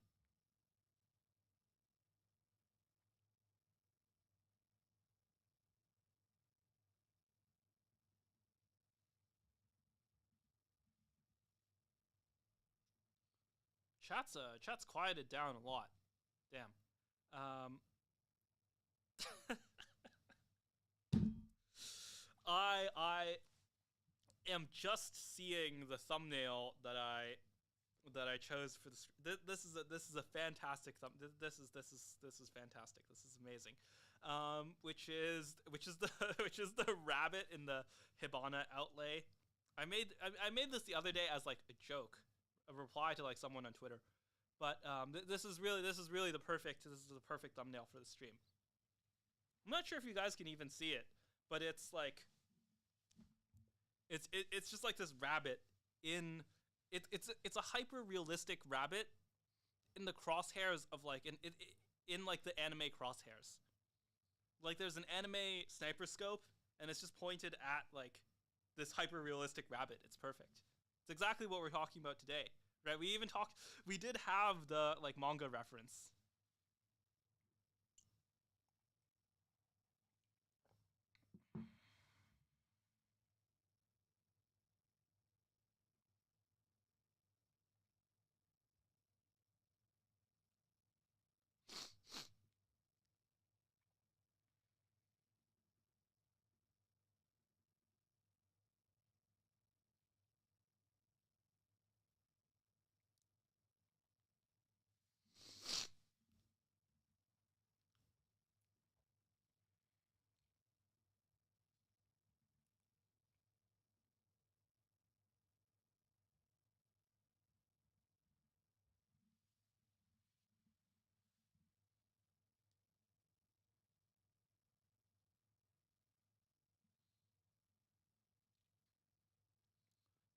[SPEAKER 1] Chat's quieted down a lot. Damn. I am just seeing the thumbnail that I chose for this. This is a fantastic this is fantastic. This is amazing. Which is the which is the rabbit in the Hibana outlay. I made this the other day as like a joke, a reply to like someone on Twitter. But this is really the perfect thumbnail for the stream. I'm not sure if you guys can even see it, but it's like it's just like this rabbit in it's a hyper realistic rabbit in the crosshairs of like in like the anime crosshairs. Like there's an anime sniper scope and it's just pointed at like this hyper realistic rabbit. It's perfect. It's exactly what we're talking about today, right? We did have the like manga reference.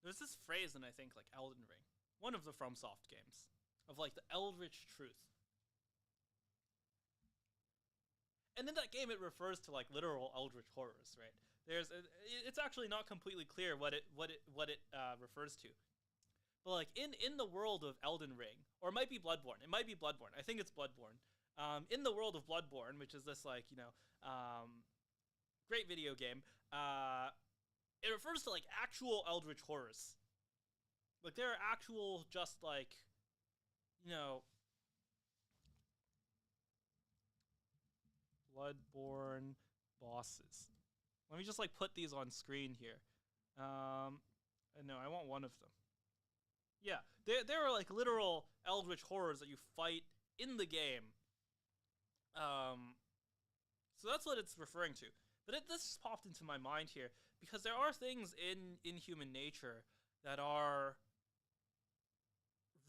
[SPEAKER 1] There's this phrase in I think like Elden Ring, one of the FromSoft games, of like the Eldritch Truth. And in that game, it refers to like literal eldritch horrors, right? It's actually not completely clear what it refers to, but like in the world of Elden Ring, or it might be Bloodborne. It might be Bloodborne. I think it's Bloodborne. In the world of Bloodborne, which is this like great video game, it refers to like actual eldritch horrors. Like there are actual just like Bloodborne bosses. Let me just like put these on screen here. No, I want one of them. Yeah, there are like literal eldritch horrors that you fight in the game. So that's what it's referring to. But this just popped into my mind here because there are things in human nature that are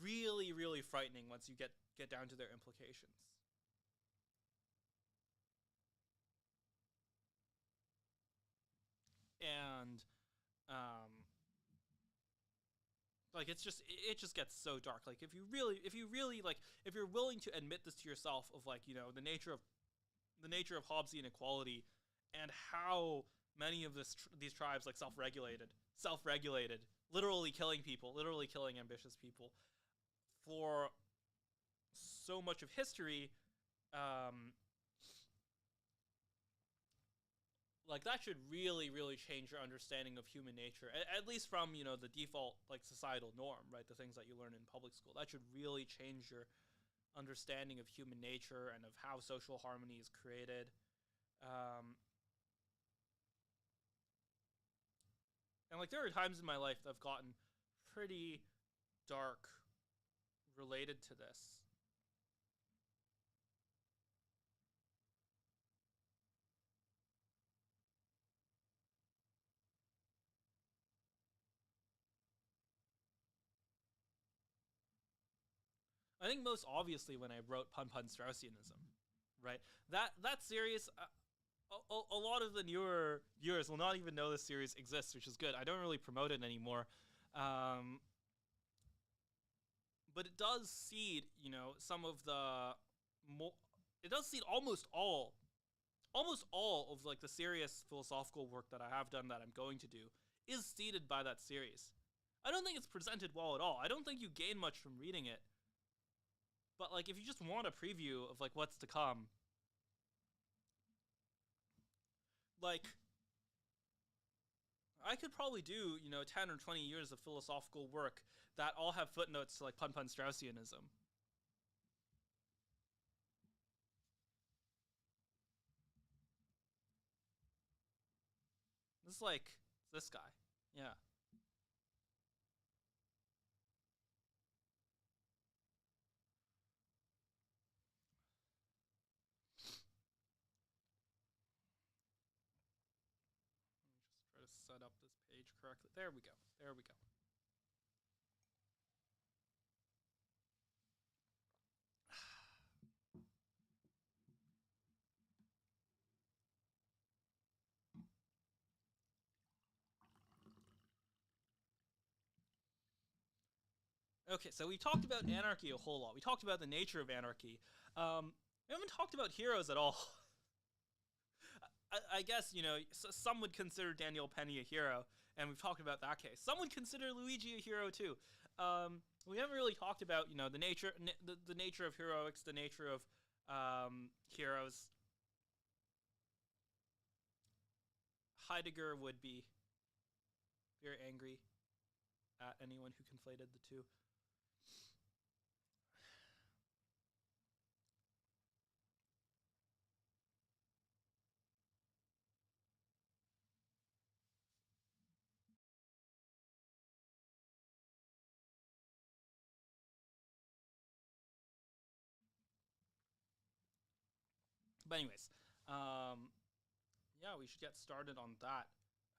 [SPEAKER 1] really, really frightening once you get down to their implications. And like it just gets so dark. Like if you're willing to admit this to yourself of like the nature of Hobbesian equality and how many of these tribes like self-regulated, literally killing people, literally killing ambitious people for so much of history, like that should really, really change your understanding of human nature, at least from the default like societal norm, right? The things that you learn in public school. That should really change your understanding of human nature and of how social harmony is created. And like there are times in my life that have gotten pretty dark related to this. I think most obviously when I wrote Pun Pun Straussianism, right? That series, a lot of the newer viewers will not even know this series exists, which is good. I don't really promote it anymore, but it does seed, some of the it does seed almost all of like the serious philosophical work that I have done that I'm going to do is seeded by that series. I don't think it's presented well at all. I don't think you gain much from reading it. But like if you just want a preview of like what's to come, like I could probably do 10 or 20 years of philosophical work that all have footnotes to like Pun Pun Straussianism. This is like this guy. Yeah. Let me just try to set up this page correctly. There we go. There we go. Okay, so we talked about anarchy a whole lot. We talked about the nature of anarchy. We haven't talked about heroes at all. I guess, some would consider Daniel Penny a hero, and we've talked about that case. Some would consider Luigi a hero too. We haven't really talked about, the nature of heroics, the nature of heroes. Heidegger would be very angry at anyone who conflated the two. But anyways, yeah, we should get started on that.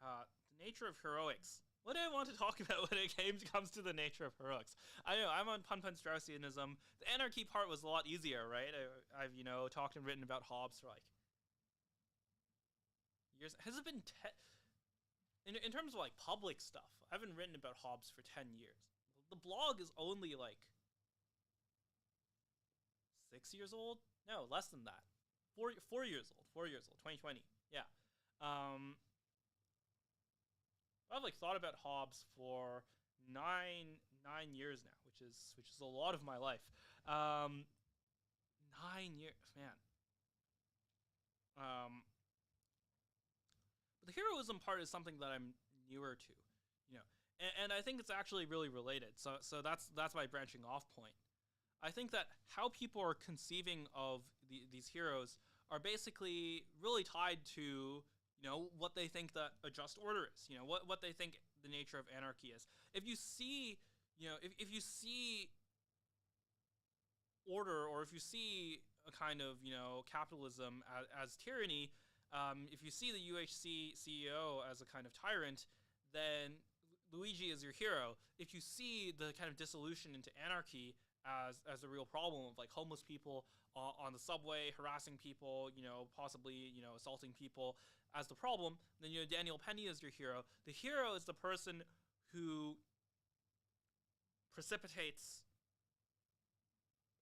[SPEAKER 1] The nature of heroics. What do I want to talk about when it comes to the nature of heroics? I know I'm on Pun Straussianism. The anarchy part was a lot easier, right? I've talked and written about Hobbes for like years. Has it been in terms of like public stuff? I haven't written about Hobbes for 10 years. The blog is only like 6 years old. No, less than that. 4 years old. 4 years old. 2020. Yeah. I've like thought about Hobbes for nine years now, which is a lot of my life. 9 years, man. But the heroism part is something that I'm newer to, and I think it's actually really related. So that's my branching off point. I think that how people are conceiving of these heroes are basically really tied to what they think that a just order is. What they think the nature of anarchy is. If you see if you see order, or if you see a kind of capitalism as tyranny, if you see the UHC CEO as a kind of tyrant, then Luigi is your hero. If you see the kind of dissolution into anarchy as a real problem of like homeless people on the subway harassing people, possibly assaulting people as the problem, then Daniel Penny is your hero. The hero is the person who precipitates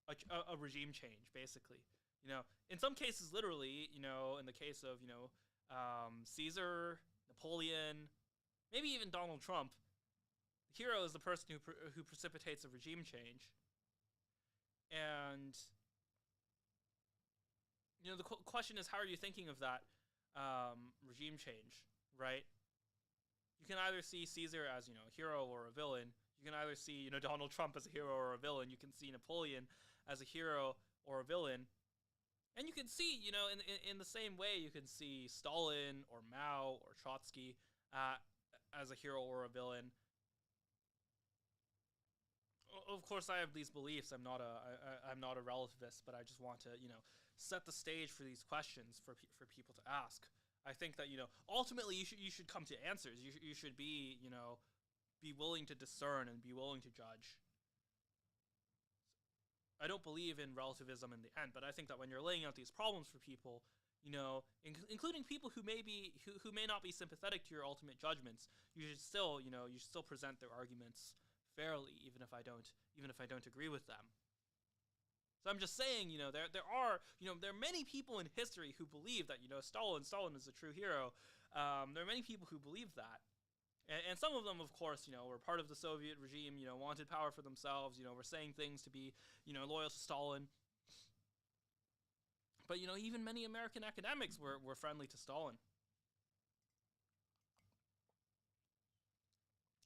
[SPEAKER 1] a regime change, basically. In some cases, literally. In the case of Caesar, Napoleon, maybe even Donald Trump, the hero is the person who precipitates a regime change. And the question is, how are you thinking of that regime change, right? You can either see Caesar as a hero or a villain. You can either see Donald Trump as a hero or a villain. You can see Napoleon as a hero or a villain, and you can see in the same way you can see Stalin or Mao or Trotsky as a hero or a villain. Of course, I have these beliefs. I'm not a relativist, but I just want to set the stage for these questions for people to ask. I think that ultimately you should come to answers. You should be be willing to discern and be willing to judge. I don't believe in relativism in the end, but I think that when you're laying out these problems for people, including people who may not be sympathetic to your ultimate judgments, you should still present their arguments fairly, even if I don't agree with them. So I'm just saying, there are many people in history who believe that Stalin is a true hero. There are many people who believe that. And some of them, of course, were part of the Soviet regime, wanted power for themselves, were saying things to be, loyal to Stalin. But, even many American academics were friendly to Stalin.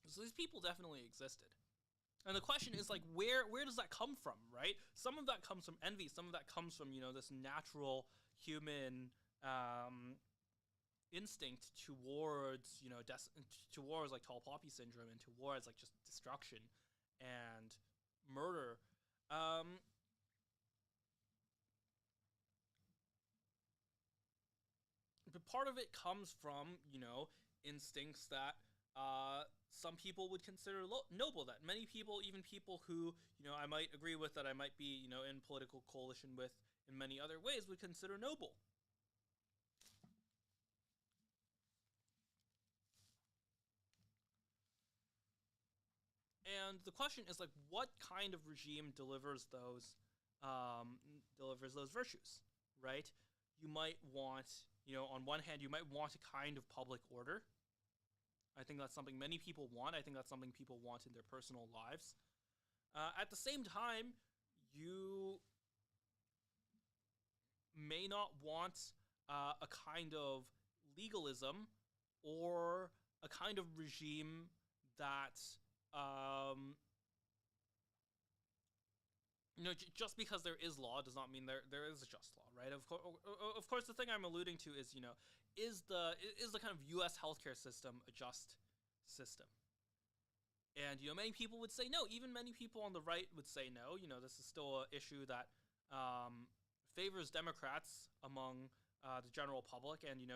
[SPEAKER 1] So these people definitely existed. And the question is, like, where does that come from, right? Some of that comes from envy. Some of that comes from, this natural human instinct towards, towards like tall poppy syndrome and towards like just destruction and murder. But part of it comes from, instincts that some people would consider noble, that many people, even people who, I might agree with, that I might be, in political coalition with in many other ways, would consider noble. And the question is, like, what kind of regime delivers those virtues, right? You might want, on one hand, you might want a kind of public order. I think that's something many people want. I think that's something people want in their personal lives. At the same time, you may not want a kind of legalism or a kind of regime that just because there is law does not mean there is a just law, right? Of course, the thing I'm alluding to is, is the kind of U.S. healthcare system a just system? And, many people would say no. Even many people on the right would say no. This is still an issue that favors Democrats among the general public, and,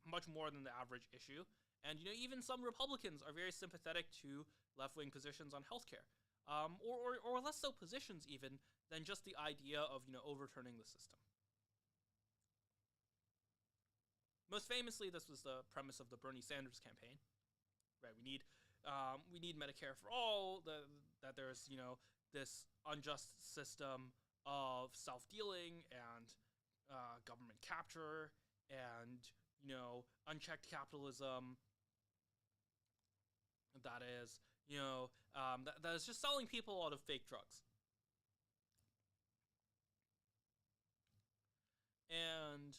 [SPEAKER 1] much more than the average issue. And, even some Republicans are very sympathetic to left-wing positions on healthcare. Or less so positions even than just the idea of, overturning the system. Most famously, this was the premise of the Bernie Sanders campaign, right? We need Medicare for all, that there's, this unjust system of self-dealing and government capture and, unchecked capitalism that is, that is just selling people a lot of fake drugs. And,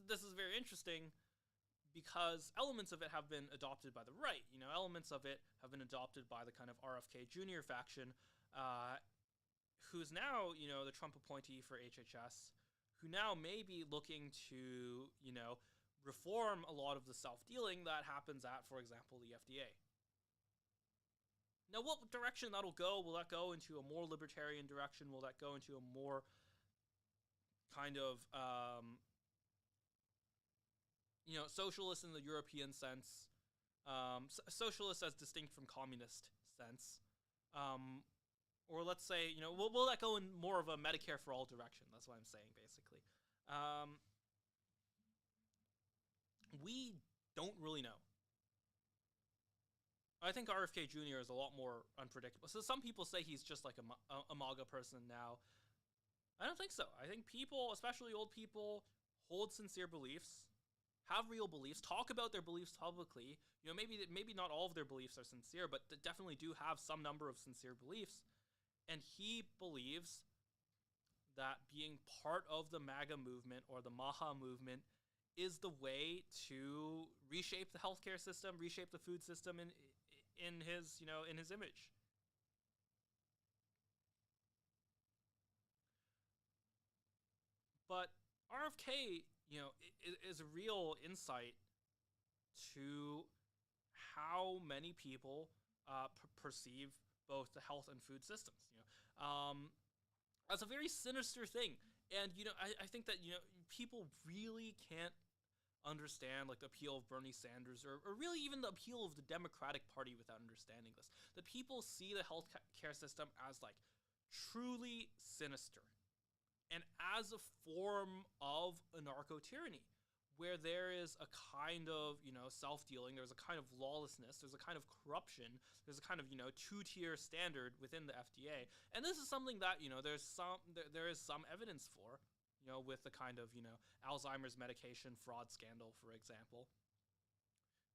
[SPEAKER 1] this is very interesting because elements of it have been adopted by the right. Elements of it have been adopted by the kind of RFK Jr. faction, who's now, the Trump appointee for HHS, who now may be looking to, reform a lot of the self-dealing that happens at, for example, the FDA. Now, what direction that'll go? Will that go into a more libertarian direction? Will that go into a more kind of, socialist in the European sense, socialist as distinct from communist sense, or let's say, will that go in more of a Medicare for all direction? That's what I'm saying, basically. We don't really know. I think RFK Jr. is a lot more unpredictable. So some people say he's just like a MAGA person now. I don't think so. I think people, especially old people, hold sincere beliefs, have real beliefs, talk about their beliefs publicly. Maybe not all of their beliefs are sincere, but definitely do have some number of sincere beliefs. And he believes that being part of the MAGA movement or the MAHA movement is the way to reshape the healthcare system, reshape the food system in his image. But RFK, is a real insight to how many people perceive both the health and food systems. That's a very sinister thing. And, I think that, people really can't understand, like, the appeal of Bernie Sanders or really even the appeal of the Democratic Party without understanding this. That people see the healthcare system as, like, truly sinister and as a form of anarcho-tyranny, where there is a kind of, self-dealing, there's a kind of lawlessness, there's a kind of corruption, there's a kind of, two-tier standard within the FDA. And this is something that, there is some evidence for, with the kind of, Alzheimer's medication fraud scandal, for example,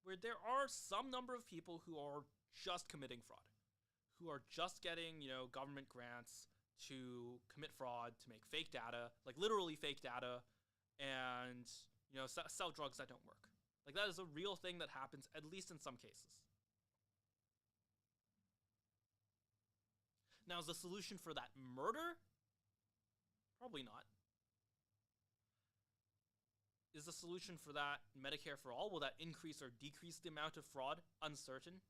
[SPEAKER 1] where there are some number of people who are just committing fraud, who are just getting, government grants to commit fraud, to make fake data, like literally fake data, and, sell drugs that don't work. Like, that is a real thing that happens, at least in some cases. Now, is the solution for that murder? Probably not. Is the solution for that Medicare for all? Will that increase or decrease the amount of fraud? Uncertain.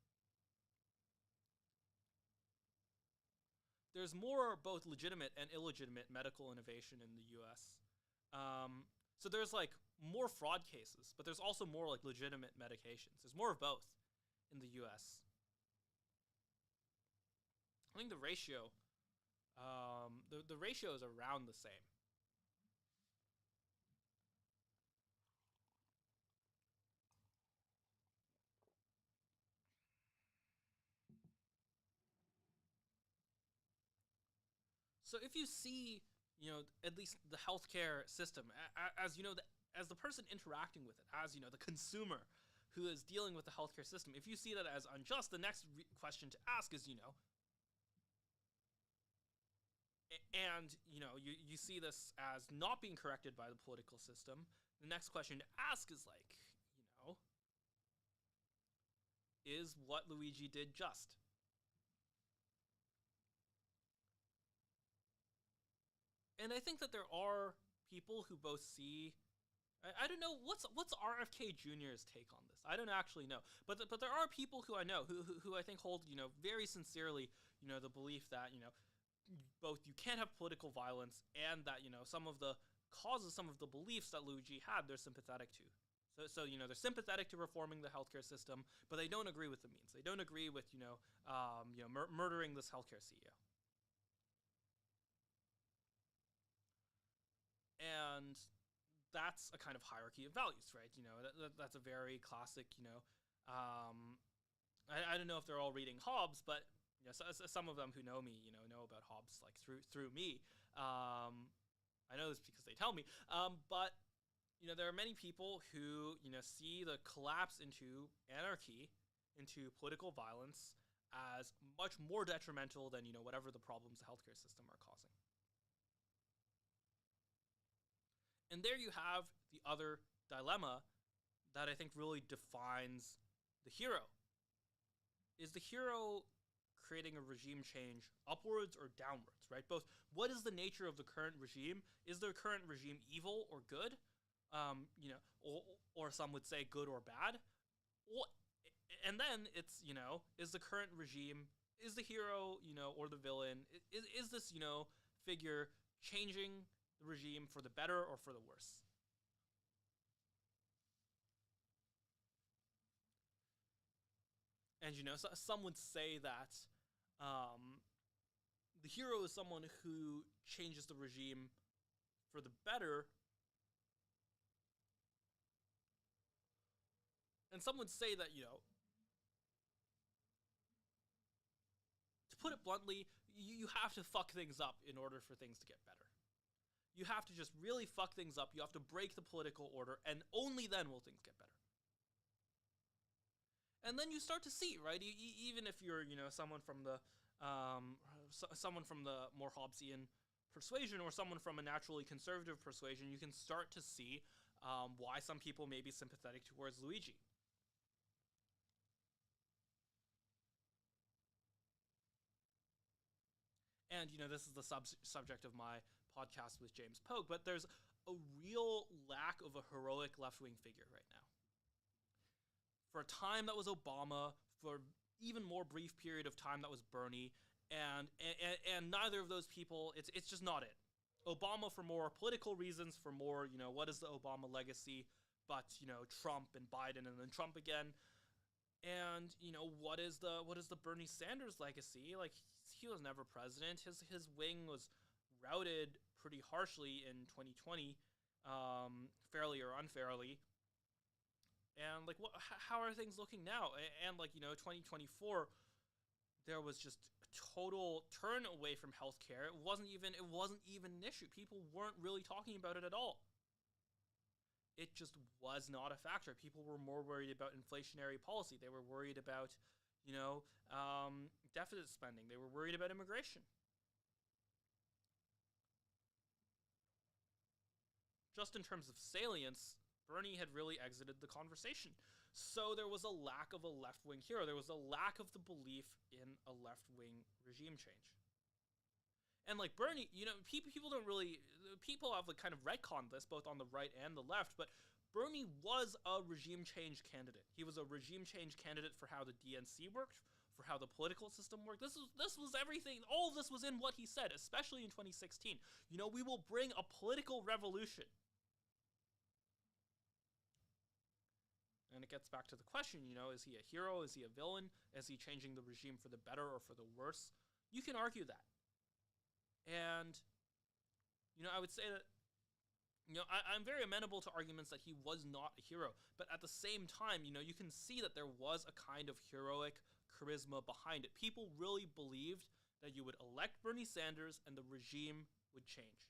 [SPEAKER 1] There's more both legitimate and illegitimate medical innovation in the U.S. So there's like more fraud cases, but there's also more like legitimate medications. There's more of both in the U.S. I think the ratio, the ratio is around the same. So if you see, at least the healthcare system as as the person interacting with it, as the consumer who is dealing with the healthcare system, if you see that as unjust, the next question to ask is, and you see this as not being corrected by the political system, the next question to ask is like, is what Luigi did just? And I think that there are people who both see. I don't know what's RFK Jr.'s take on this. I don't actually know, but there are people who I know who I think hold very sincerely the belief that both you can't have political violence and that some of the causes, some of the beliefs that Luigi had, they're sympathetic to. So they're sympathetic to reforming the healthcare system, but they don't agree with the means. They don't agree with murdering this healthcare CEO. And that's a kind of hierarchy of values, right? That's a very classic, I don't know if they're all reading Hobbes, but some of them who know me, know about Hobbes like through me. I know this because they tell me. But there are many people who see the collapse into anarchy, into political violence, as much more detrimental than whatever the problems the healthcare system are causing. And there you have the other dilemma that I think really defines the hero. Is the hero creating a regime change upwards or downwards, right? Both, what is the nature of the current regime? Is the current regime evil or good? Or some would say good or bad. And then it's, is the current regime, is the hero, or the villain, is this, figure changing the regime for the better or for the worse? And some would say that the hero is someone who changes the regime for the better, and some would say that to put it bluntly, you have to fuck things up in order for things to get better. You have to just really fuck things up. You have to break the political order, and only then will things get better. And then you start to see, right? Even if you're, someone from the more Hobbesian persuasion, or someone from a naturally conservative persuasion, you can start to see why some people may be sympathetic towards Luigi. And this is the subject of my podcast with James Pogue, but there's a real lack of a heroic left-wing figure right now. For a time that was Obama, for even more brief period of time that was Bernie, and neither of those people, it's just not it. Obama for more political reasons, for more, what is the Obama legacy, but Trump and Biden and then Trump again. And what is the Bernie Sanders legacy? Like, he was never president. His wing was routed pretty harshly in 2020, fairly or unfairly. And like, how are things looking now? And 2024, there was just a total turn away from healthcare. It wasn't even an issue. People weren't really talking about it at all. It just was not a factor. People were more worried about inflationary policy. They were worried about, deficit spending. They were worried about immigration. Just in terms of salience, Bernie had really exited the conversation. So there was a lack of a left-wing hero. There was a lack of the belief in a left-wing regime change. And like Bernie, people don't really, people have like kind of retconned this both on the right and the left, but Bernie was a regime change candidate. He was a regime change candidate for how the DNC worked, for how the political system worked. This was everything. All of this was in what he said, especially in 2016. We will bring a political revolution. And it gets back to the question, is he a hero? Is he a villain? Is he changing the regime for the better or for the worse? You can argue that. And, I would say that, I'm very amenable to arguments that he was not a hero. But at the same time, you can see that there was a kind of heroic charisma behind it. People really believed that you would elect Bernie Sanders and the regime would change.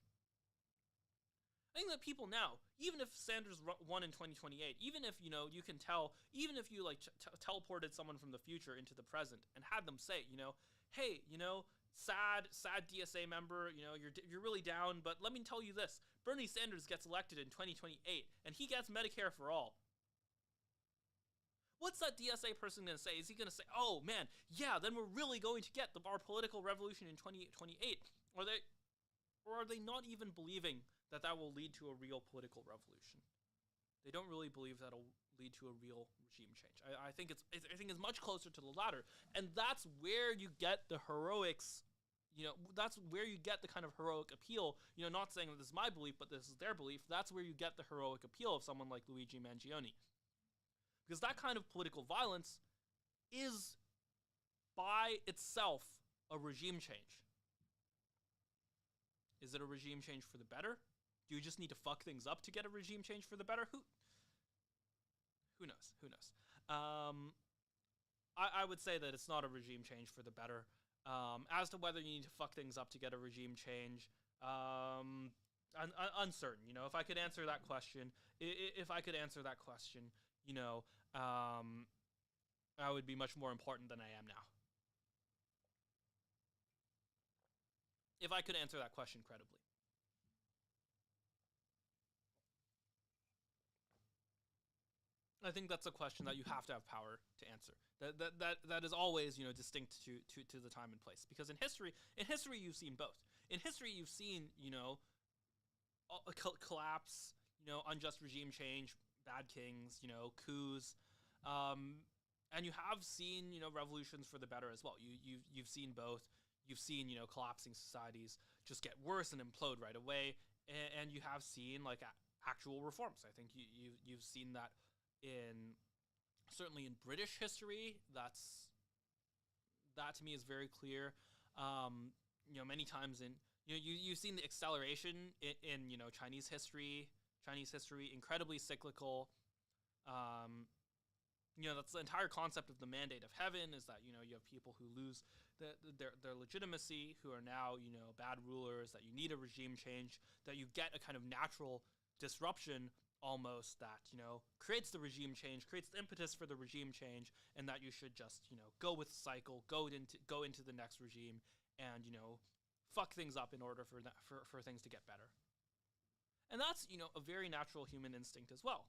[SPEAKER 1] I think that people now, even if Sanders won in 2028, even if, you can tell, even if you, teleported someone from the future into the present and had them say, hey, sad DSA member, you're really down, but let me tell you this, Bernie Sanders gets elected in 2028, and he gets Medicare for all. What's that DSA person going to say? Is he going to say, oh, man, yeah, then we're really going to get our political revolution in 2028? Or are they not even believing that will lead to a real political revolution? They don't really believe that'll lead to a real regime change. I think it's much closer to the latter, and that's where you get the heroics. That's where you get the kind of heroic appeal. Not saying that this is my belief, but this is their belief. That's where you get the heroic appeal of someone like Luigi Mangione, because that kind of political violence is, by itself, a regime change. Is it a regime change for the better? Do you just need to fuck things up to get a regime change for the better? Who knows? I would say that it's not a regime change for the better. As to whether you need to fuck things up to get a regime change, uncertain. If I could answer that question, I would be much more important than I am now. If I could answer that question credibly. I think that's a question that you have to have power to answer. That is always, distinct to the time and place. Because in history you've seen both. In history you've seen, collapse, unjust regime change, bad kings, coups, and you have seen, revolutions for the better as well. You've seen both. You've seen, collapsing societies just get worse and implode right away, and you have seen actual reforms. I think you've seen that certainly in British history. That to me is very clear. Many times you've seen the acceleration in Chinese history, incredibly cyclical. That's the entire concept of the mandate of heaven, is that, you have people who lose their legitimacy, who are now, bad rulers, that you need a regime change, that you get a kind of natural disruption almost that, creates the regime change, creates the impetus for the regime change, and that you should just, go with the cycle, go into the next regime and, fuck things up in order for things to get better. And that's, a very natural human instinct as well.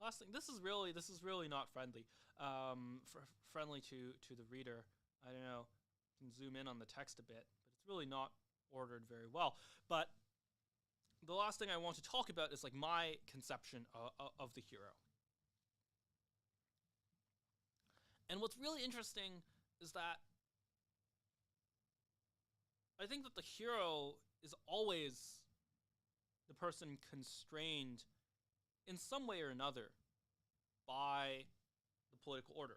[SPEAKER 1] Last thing, this is really not friendly. Friendly to the reader. I don't know. You can zoom in on the text a bit, but it's really not ordered very well. But the last thing I want to talk about is my conception of the hero. And what's really interesting is that I think that the hero is always the person constrained in some way or another by the political order.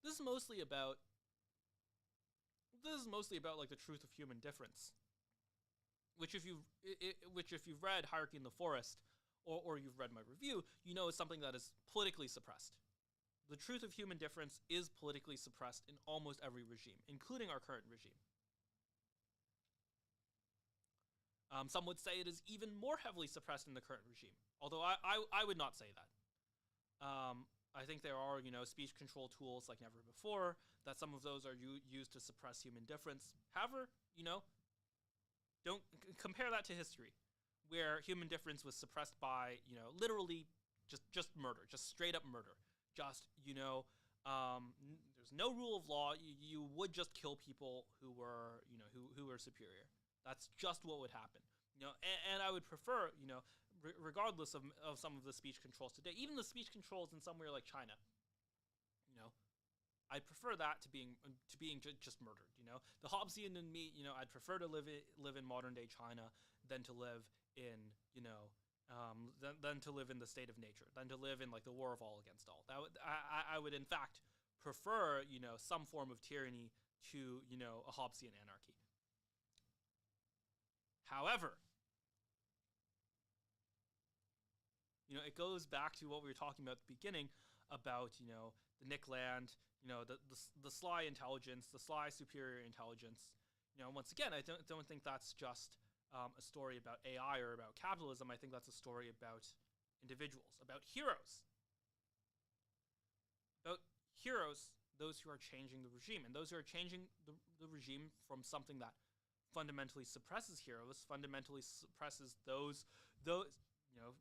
[SPEAKER 1] This is mostly about the truth of human difference, which if you've read Hierarchy in the Forest or you've read my review, is something that is politically suppressed. The truth of human difference is politically suppressed in almost every regime, including our current regime. Some would say it is even more heavily suppressed in the current regime, although I would not say that. I think there are, speech control tools like never before, that some of those are used to suppress human difference. However, don't compare that to history, where human difference was suppressed by, literally just murder, just straight up murder. just, there's no rule of law. You would just kill people who were, who were superior. That's just what would happen. And I would prefer, regardless of some of the speech controls today, even the speech controls in somewhere like China, I'd prefer that to being just murdered. The Hobbesian in me, I'd prefer to live in modern day China than to live in, than to live in the state of nature, than to live in like the war of all against all. I would in fact prefer, some form of tyranny to, a Hobbesian anarchy. However, it goes back to what we were talking about at the beginning about, the Nick Land, the sly intelligence, the sly superior intelligence. Once again, I don't think that's just a story about AI or about capitalism. I think that's a story about individuals, about heroes. About heroes, those who are changing the regime, and those who are changing the regime from something that fundamentally suppresses heroes, fundamentally suppresses those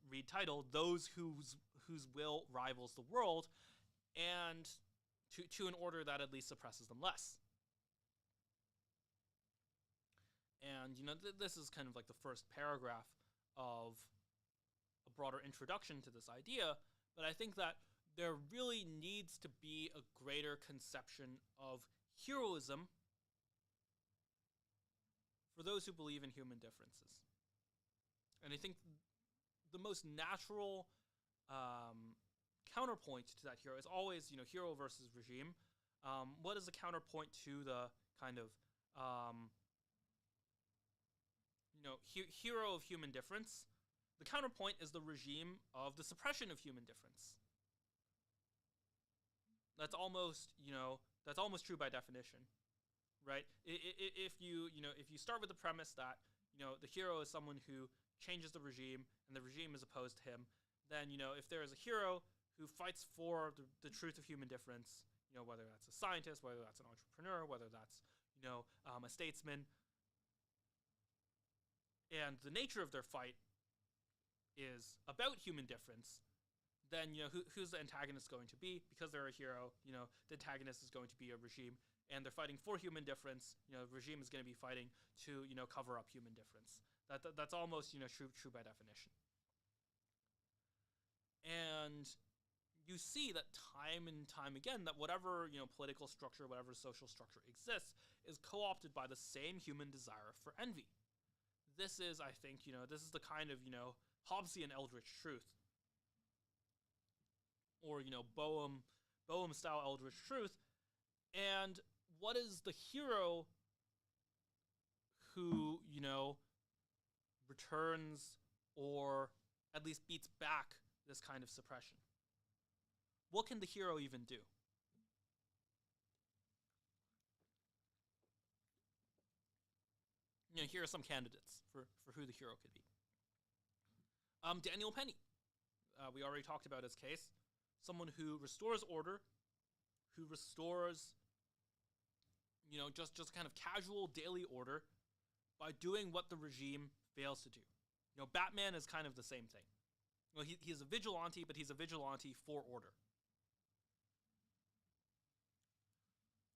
[SPEAKER 1] read title, those whose will rivals the world, and to an order that at least suppresses them less. And, this is kind of like the first paragraph of a broader introduction to this idea, but I think that there really needs to be a greater conception of heroism for those who believe in human differences. And I think the most natural counterpoint to that hero is always, hero versus regime. What is the counterpoint to the kind of, hero of human difference? The counterpoint is the regime of the suppression of human difference. That's almost, that's almost true by definition, right? If you start with the premise that, the hero is someone who changes the regime and the regime is opposed to him, then, if there is a hero who fights for the truth of human difference, whether that's a scientist, whether that's an entrepreneur, whether that's, a statesman, and the nature of their fight is about human difference, then, who's the antagonist going to be? Because they're a hero, the antagonist is going to be a regime, and they're fighting for human difference, the regime is going to be fighting to, cover up human difference. That's almost, true by definition. And you see that time and time again that whatever, political structure, whatever social structure exists is co-opted by the same human desire for envy. This is, I think, this is the kind of, Hobbesian eldritch truth, or, Boehm-style eldritch truth. And what is the hero who, returns or at least beats back this kind of suppression? What can the hero even do? Here are some candidates for who the hero could be. Daniel Penny. We already talked about his case. Someone who restores order, who restores, just kind of casual daily order by doing what the regime fails to do. Batman is kind of the same thing. He's a vigilante, but he's a vigilante for order.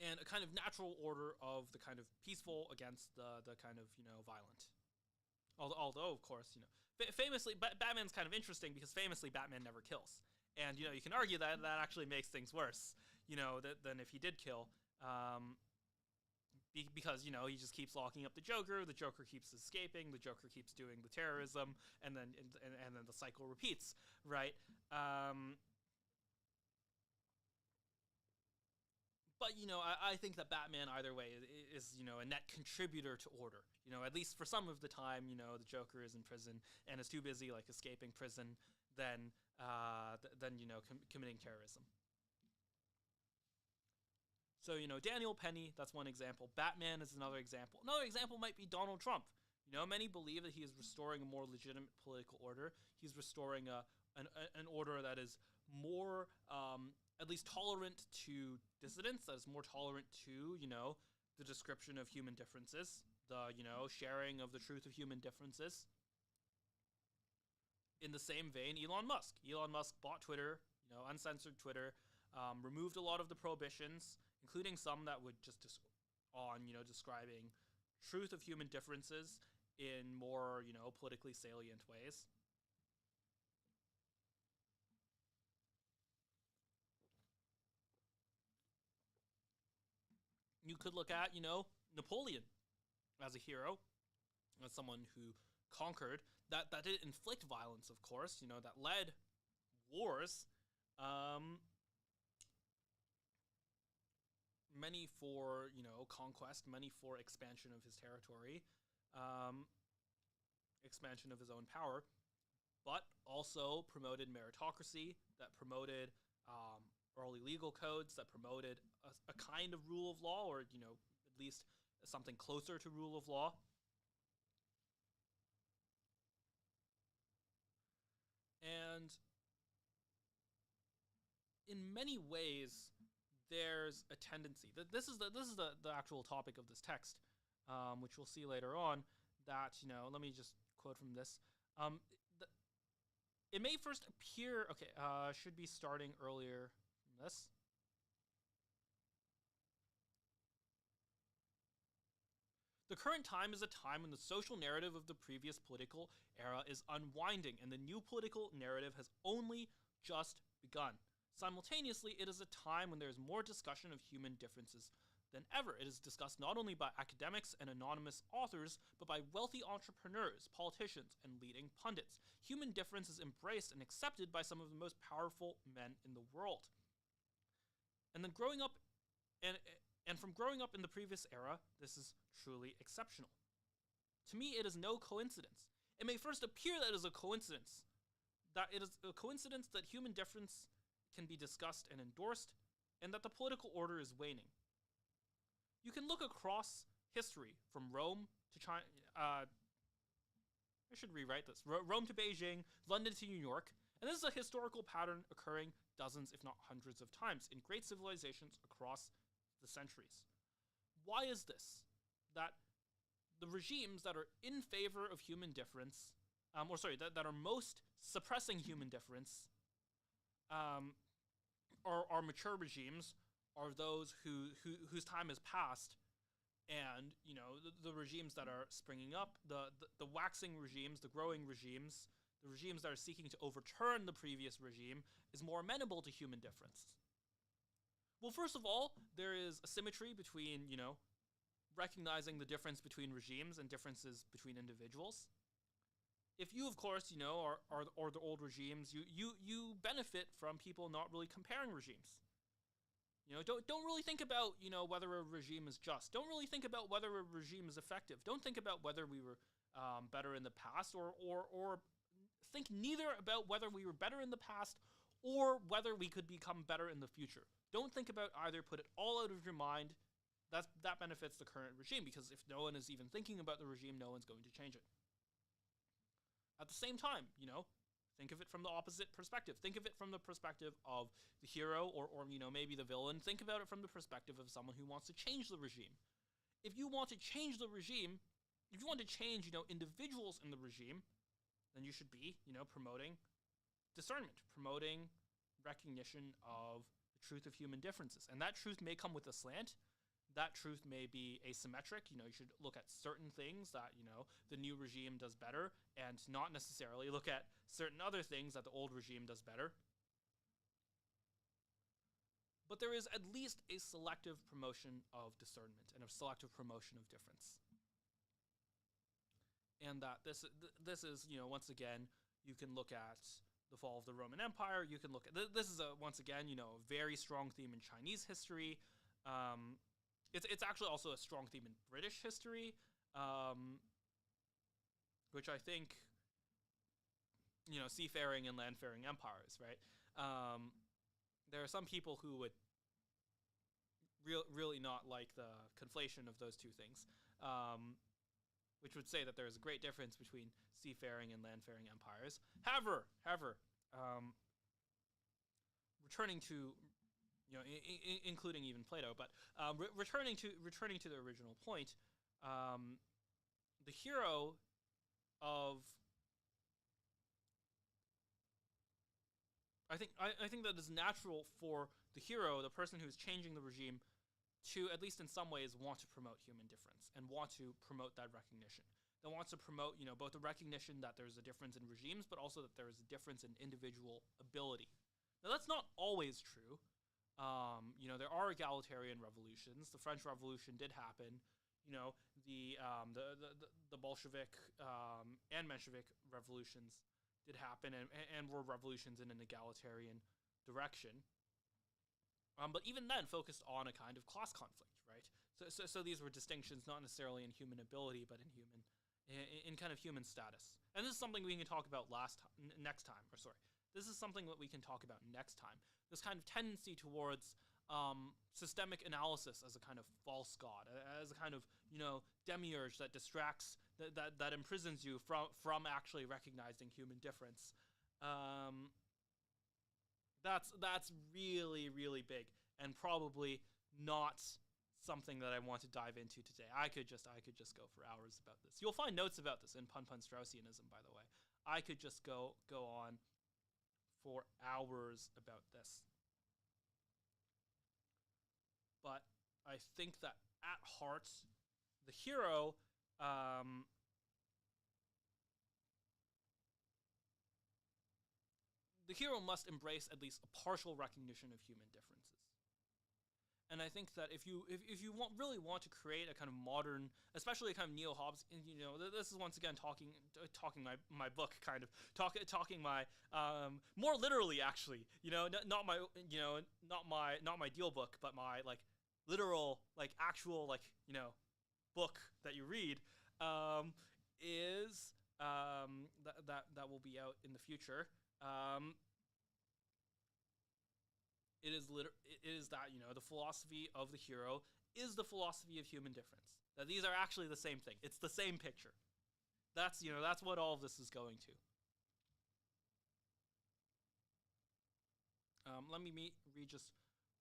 [SPEAKER 1] And a kind of natural order of the kind of peaceful against the kind of, violent. Although, of course, famously, Batman's kind of interesting because famously Batman never kills. And, you can argue that actually makes things worse, than if he did kill. Because, he just keeps locking up the Joker keeps escaping, the Joker keeps doing the terrorism, and then the cycle repeats, right? But, I think that Batman, either way, is, a net contributor to order. At least for some of the time, the Joker is in prison and is too busy, like, escaping prison than committing terrorism. So, Daniel Penny, that's one example. Batman is another example. Another example might be Donald Trump. Many believe that he is restoring a more legitimate political order. He's restoring an order that is more, at least tolerant to dissidents, that is more tolerant to, the description of human differences, the, sharing of the truth of human differences. In the same vein, Elon Musk. Elon Musk bought Twitter, uncensored Twitter, removed a lot of the prohibitions, including some that would just describing truth of human differences in more, politically salient ways. You could look at, Napoleon as a hero, as someone who conquered, that did inflict violence, of course, that led wars, many for, conquest, many for expansion of his territory, expansion of his own power, but also promoted meritocracy, that promoted early legal codes, that promoted a kind of rule of law, or, at least something closer to rule of law. And in many ways, there's a tendency that this is the actual topic of this text, which we'll see later on. That let me just quote from this. It may first appear. Okay, should be starting earlier from this. The current time is a time when the social narrative of the previous political era is unwinding, and the new political narrative has only just begun. Simultaneously, it is a time when there is more discussion of human differences than ever. It is discussed not only by academics and anonymous authors, but by wealthy entrepreneurs, politicians, and leading pundits. Human difference is embraced and accepted by some of the most powerful men in the world. And then growing up, and from growing up in the previous era, this is truly exceptional. To me, it is no coincidence. It may first appear that it is a coincidence, that human difference can be discussed and endorsed, and that the political order is waning. You can look across history, from Rome to China. I should rewrite this. Rome to Beijing, London to New York, and this is a historical pattern occurring dozens, if not hundreds of times in great civilizations across the centuries. Why is this? That the regimes that are in favor of human difference, that are most suppressing human difference, are mature regimes, are those whose time has passed, and the regimes that are springing up, the waxing regimes, the growing regimes, the regimes that are seeking to overturn the previous regime, is more amenable to human difference. Well, first of all, there is a symmetry between, recognizing the difference between regimes and differences between individuals. If you, of course, are the old regimes, you benefit from people not really comparing regimes. Don't really think about, whether a regime is just. Don't really think about whether a regime is effective. Don't think about whether we were better in the past, or think neither about whether we were better in the past or whether we could become better in the future. Don't think about either. Put it all out of your mind. That benefits the current regime, because if no one is even thinking about the regime, no one's going to change it. At the same time, think of it from the opposite perspective. Think of it from the perspective of the hero, or maybe the villain. Think about it from the perspective of someone who wants to change the regime. If you want to change the regime, if you want to change, individuals in the regime, then you should be, promoting discernment, promoting recognition of the truth of human differences. And that truth may come with a slant. That truth may be asymmetric. You should look at certain things that, the new regime does better, and not necessarily look at certain other things that the old regime does better. But there is at least a selective promotion of discernment and a selective promotion of difference. And that this is, once again, you can look at the fall of the Roman Empire. You can look at, this is once again, a very strong theme in Chinese history. It's actually also a strong theme in British history, which I think, seafaring and landfaring empires, right? There are some people who would really not like the conflation of those two things, which would say that there is a great difference between seafaring and landfaring empires. However, returning to, including even Plato, but returning to the original point, the hero of, I think that it's natural for the hero, the person who's changing the regime, to at least in some ways want to promote human difference and want to promote that recognition. They want to promote, both the recognition that there's a difference in regimes, but also that there is a difference in individual ability. Now, that's not always true. There are egalitarian revolutions. The French Revolution did happen. The Bolshevik and Menshevik revolutions did happen and were revolutions in an egalitarian direction. But even then, focused on a kind of class conflict, right? So these were distinctions not necessarily in human ability, but in kind of human status. And this is something we can talk about next time. This is something that we can talk about next time. This kind of tendency towards systemic analysis as a kind of false god, as a kind of demiurge that distracts, that imprisons you from actually recognizing human difference. That's really, really big, and probably not something that I want to dive into today. I could just go for hours about this. You'll find notes about this in Pun Straussianism, by the way. I could just go on for hours about this. But I think that at heart, the hero must embrace at least a partial recognition of human differences. And I think that if you really want to create a kind of modern, especially a kind of neo-Hobbes, this is once again talking my book, kind of talking my more literally, actually, not my deal book, but my literal actual book that you read is that will be out in the future. It is that the philosophy of the hero is the philosophy of human difference. That these are actually the same thing. It's the same picture. That's what all of this is going to. Let me read just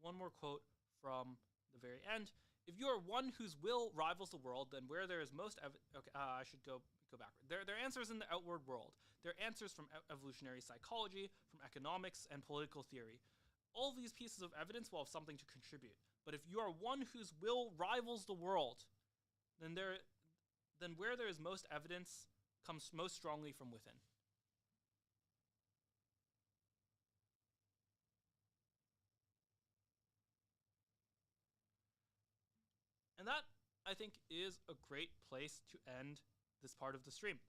[SPEAKER 1] one more quote from the very end. If you are one whose will rivals the world, then where there is most I should go backward. Their answers in the outward world. Their answers from evolutionary psychology, from economics, and political theory. All of these pieces of evidence will have something to contribute. But if you are one whose will rivals the world, then where there is most evidence comes most strongly from within. And that, I think, is a great place to end this part of the stream.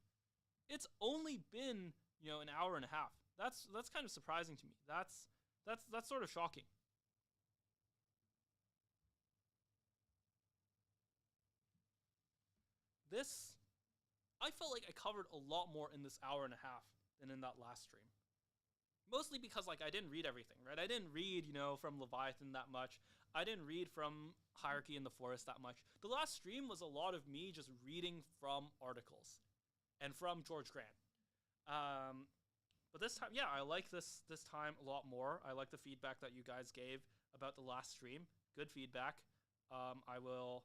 [SPEAKER 1] It's only been, an hour and a half. That's kind of surprising to me. That's sort of shocking. I felt like I covered a lot more in this hour and a half than in that last stream. Mostly because, I didn't read everything, right? I didn't read, from Leviathan that much. I didn't read from Hierarchy in the Forest that much. The last stream was a lot of me just reading from articles and from George Grant. But this time, yeah, I like this time a lot more. I like the feedback that you guys gave about the last stream. Good feedback. I will,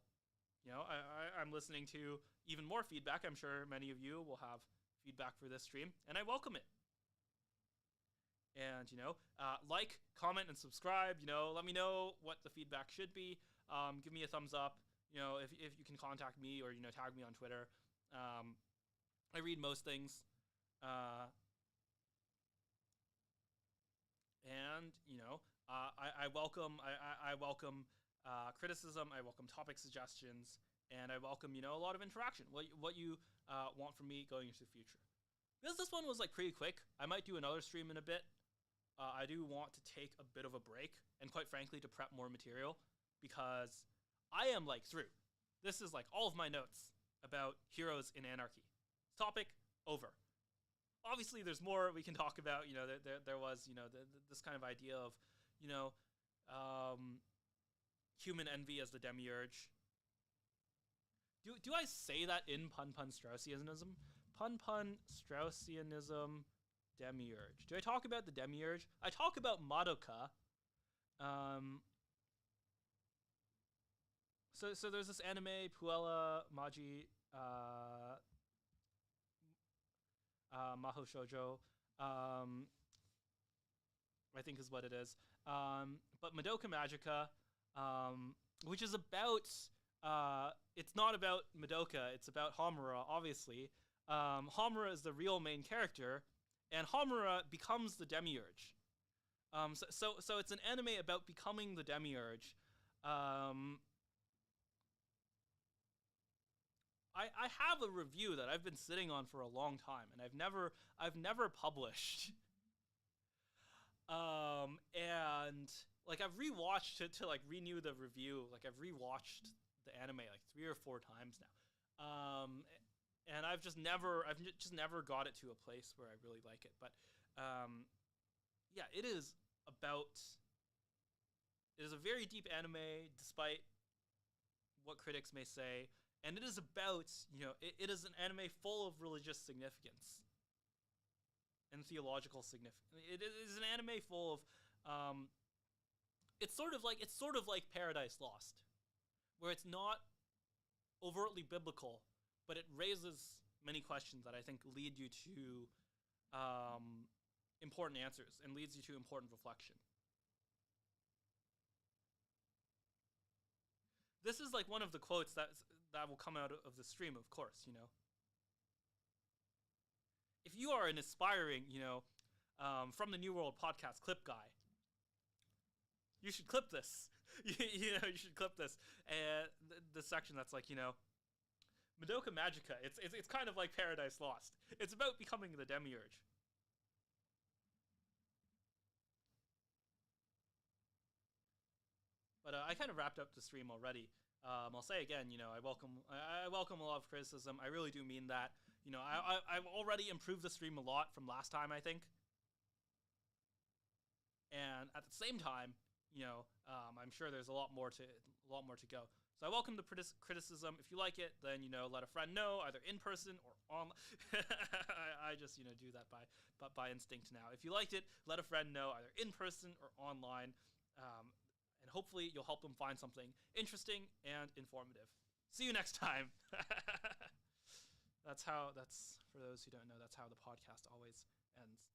[SPEAKER 1] I'm listening to even more feedback. I'm sure many of you will have feedback for this stream, and I welcome it. And, like, comment, and subscribe. Let me know what the feedback should be. Give me a thumbs up. If you can contact me or, tag me on Twitter. I read most things. And, I welcome criticism. I welcome topic suggestions. And I welcome, a lot of interaction. What you want from me going into the future. Because this one was, pretty quick. I might do another stream in a bit. I do want to take a bit of a break, and quite frankly, to prep more material, because I am, through. This is, all of my notes about heroes in Anarchy. Topic, over. Obviously, there's more we can talk about. There was, this kind of idea of, human envy as the demiurge. Do I say that in Pun Straussianism? Pun Straussianism demiurge. Do I talk about the demiurge? I talk about Madoka. So there's this anime, Puella Magi Maho Shoujo, I think is what it is. But Madoka Magica, which is about it's not about Madoka, it's about Homura, obviously. Homura is the real main character, and Homura becomes the demiurge. So it's an anime about becoming the demiurge. I have a review that I've been sitting on for a long time, and I've never published. And like I've rewatched it to like renew the review. Like I've rewatched the anime like 3 or 4 times now. And I've just never got it to a place where I really like it. But yeah, it is about. It is a very deep anime, despite what critics may say, and it is about it is an anime full of religious significance and theological significance. It is an anime full of it's sort of like Paradise Lost, where it's not overtly biblical, but it raises many questions that I think lead you to important answers and leads you to important reflection. This is like one of the quotes that will come out of the stream, of course. If you are an aspiring, from the New World podcast clip guy, you should clip this. You should clip this. And the section that's like, Madoka Magica. It's kind of like Paradise Lost. It's about becoming the demiurge. But I kind of wrapped up the stream already. I'll say again, I welcome a lot of criticism. I really do mean that. I've already improved the stream a lot from last time, I think. And at the same time, I'm sure there's a lot more to go. So I welcome the criticism. If you like it, then let a friend know, either in person or on. I just do that by instinct now. If you liked it, let a friend know, either in person or online. And hopefully you'll help them find something interesting and informative. See you next time. That's for those who don't know, that's how the podcast always ends.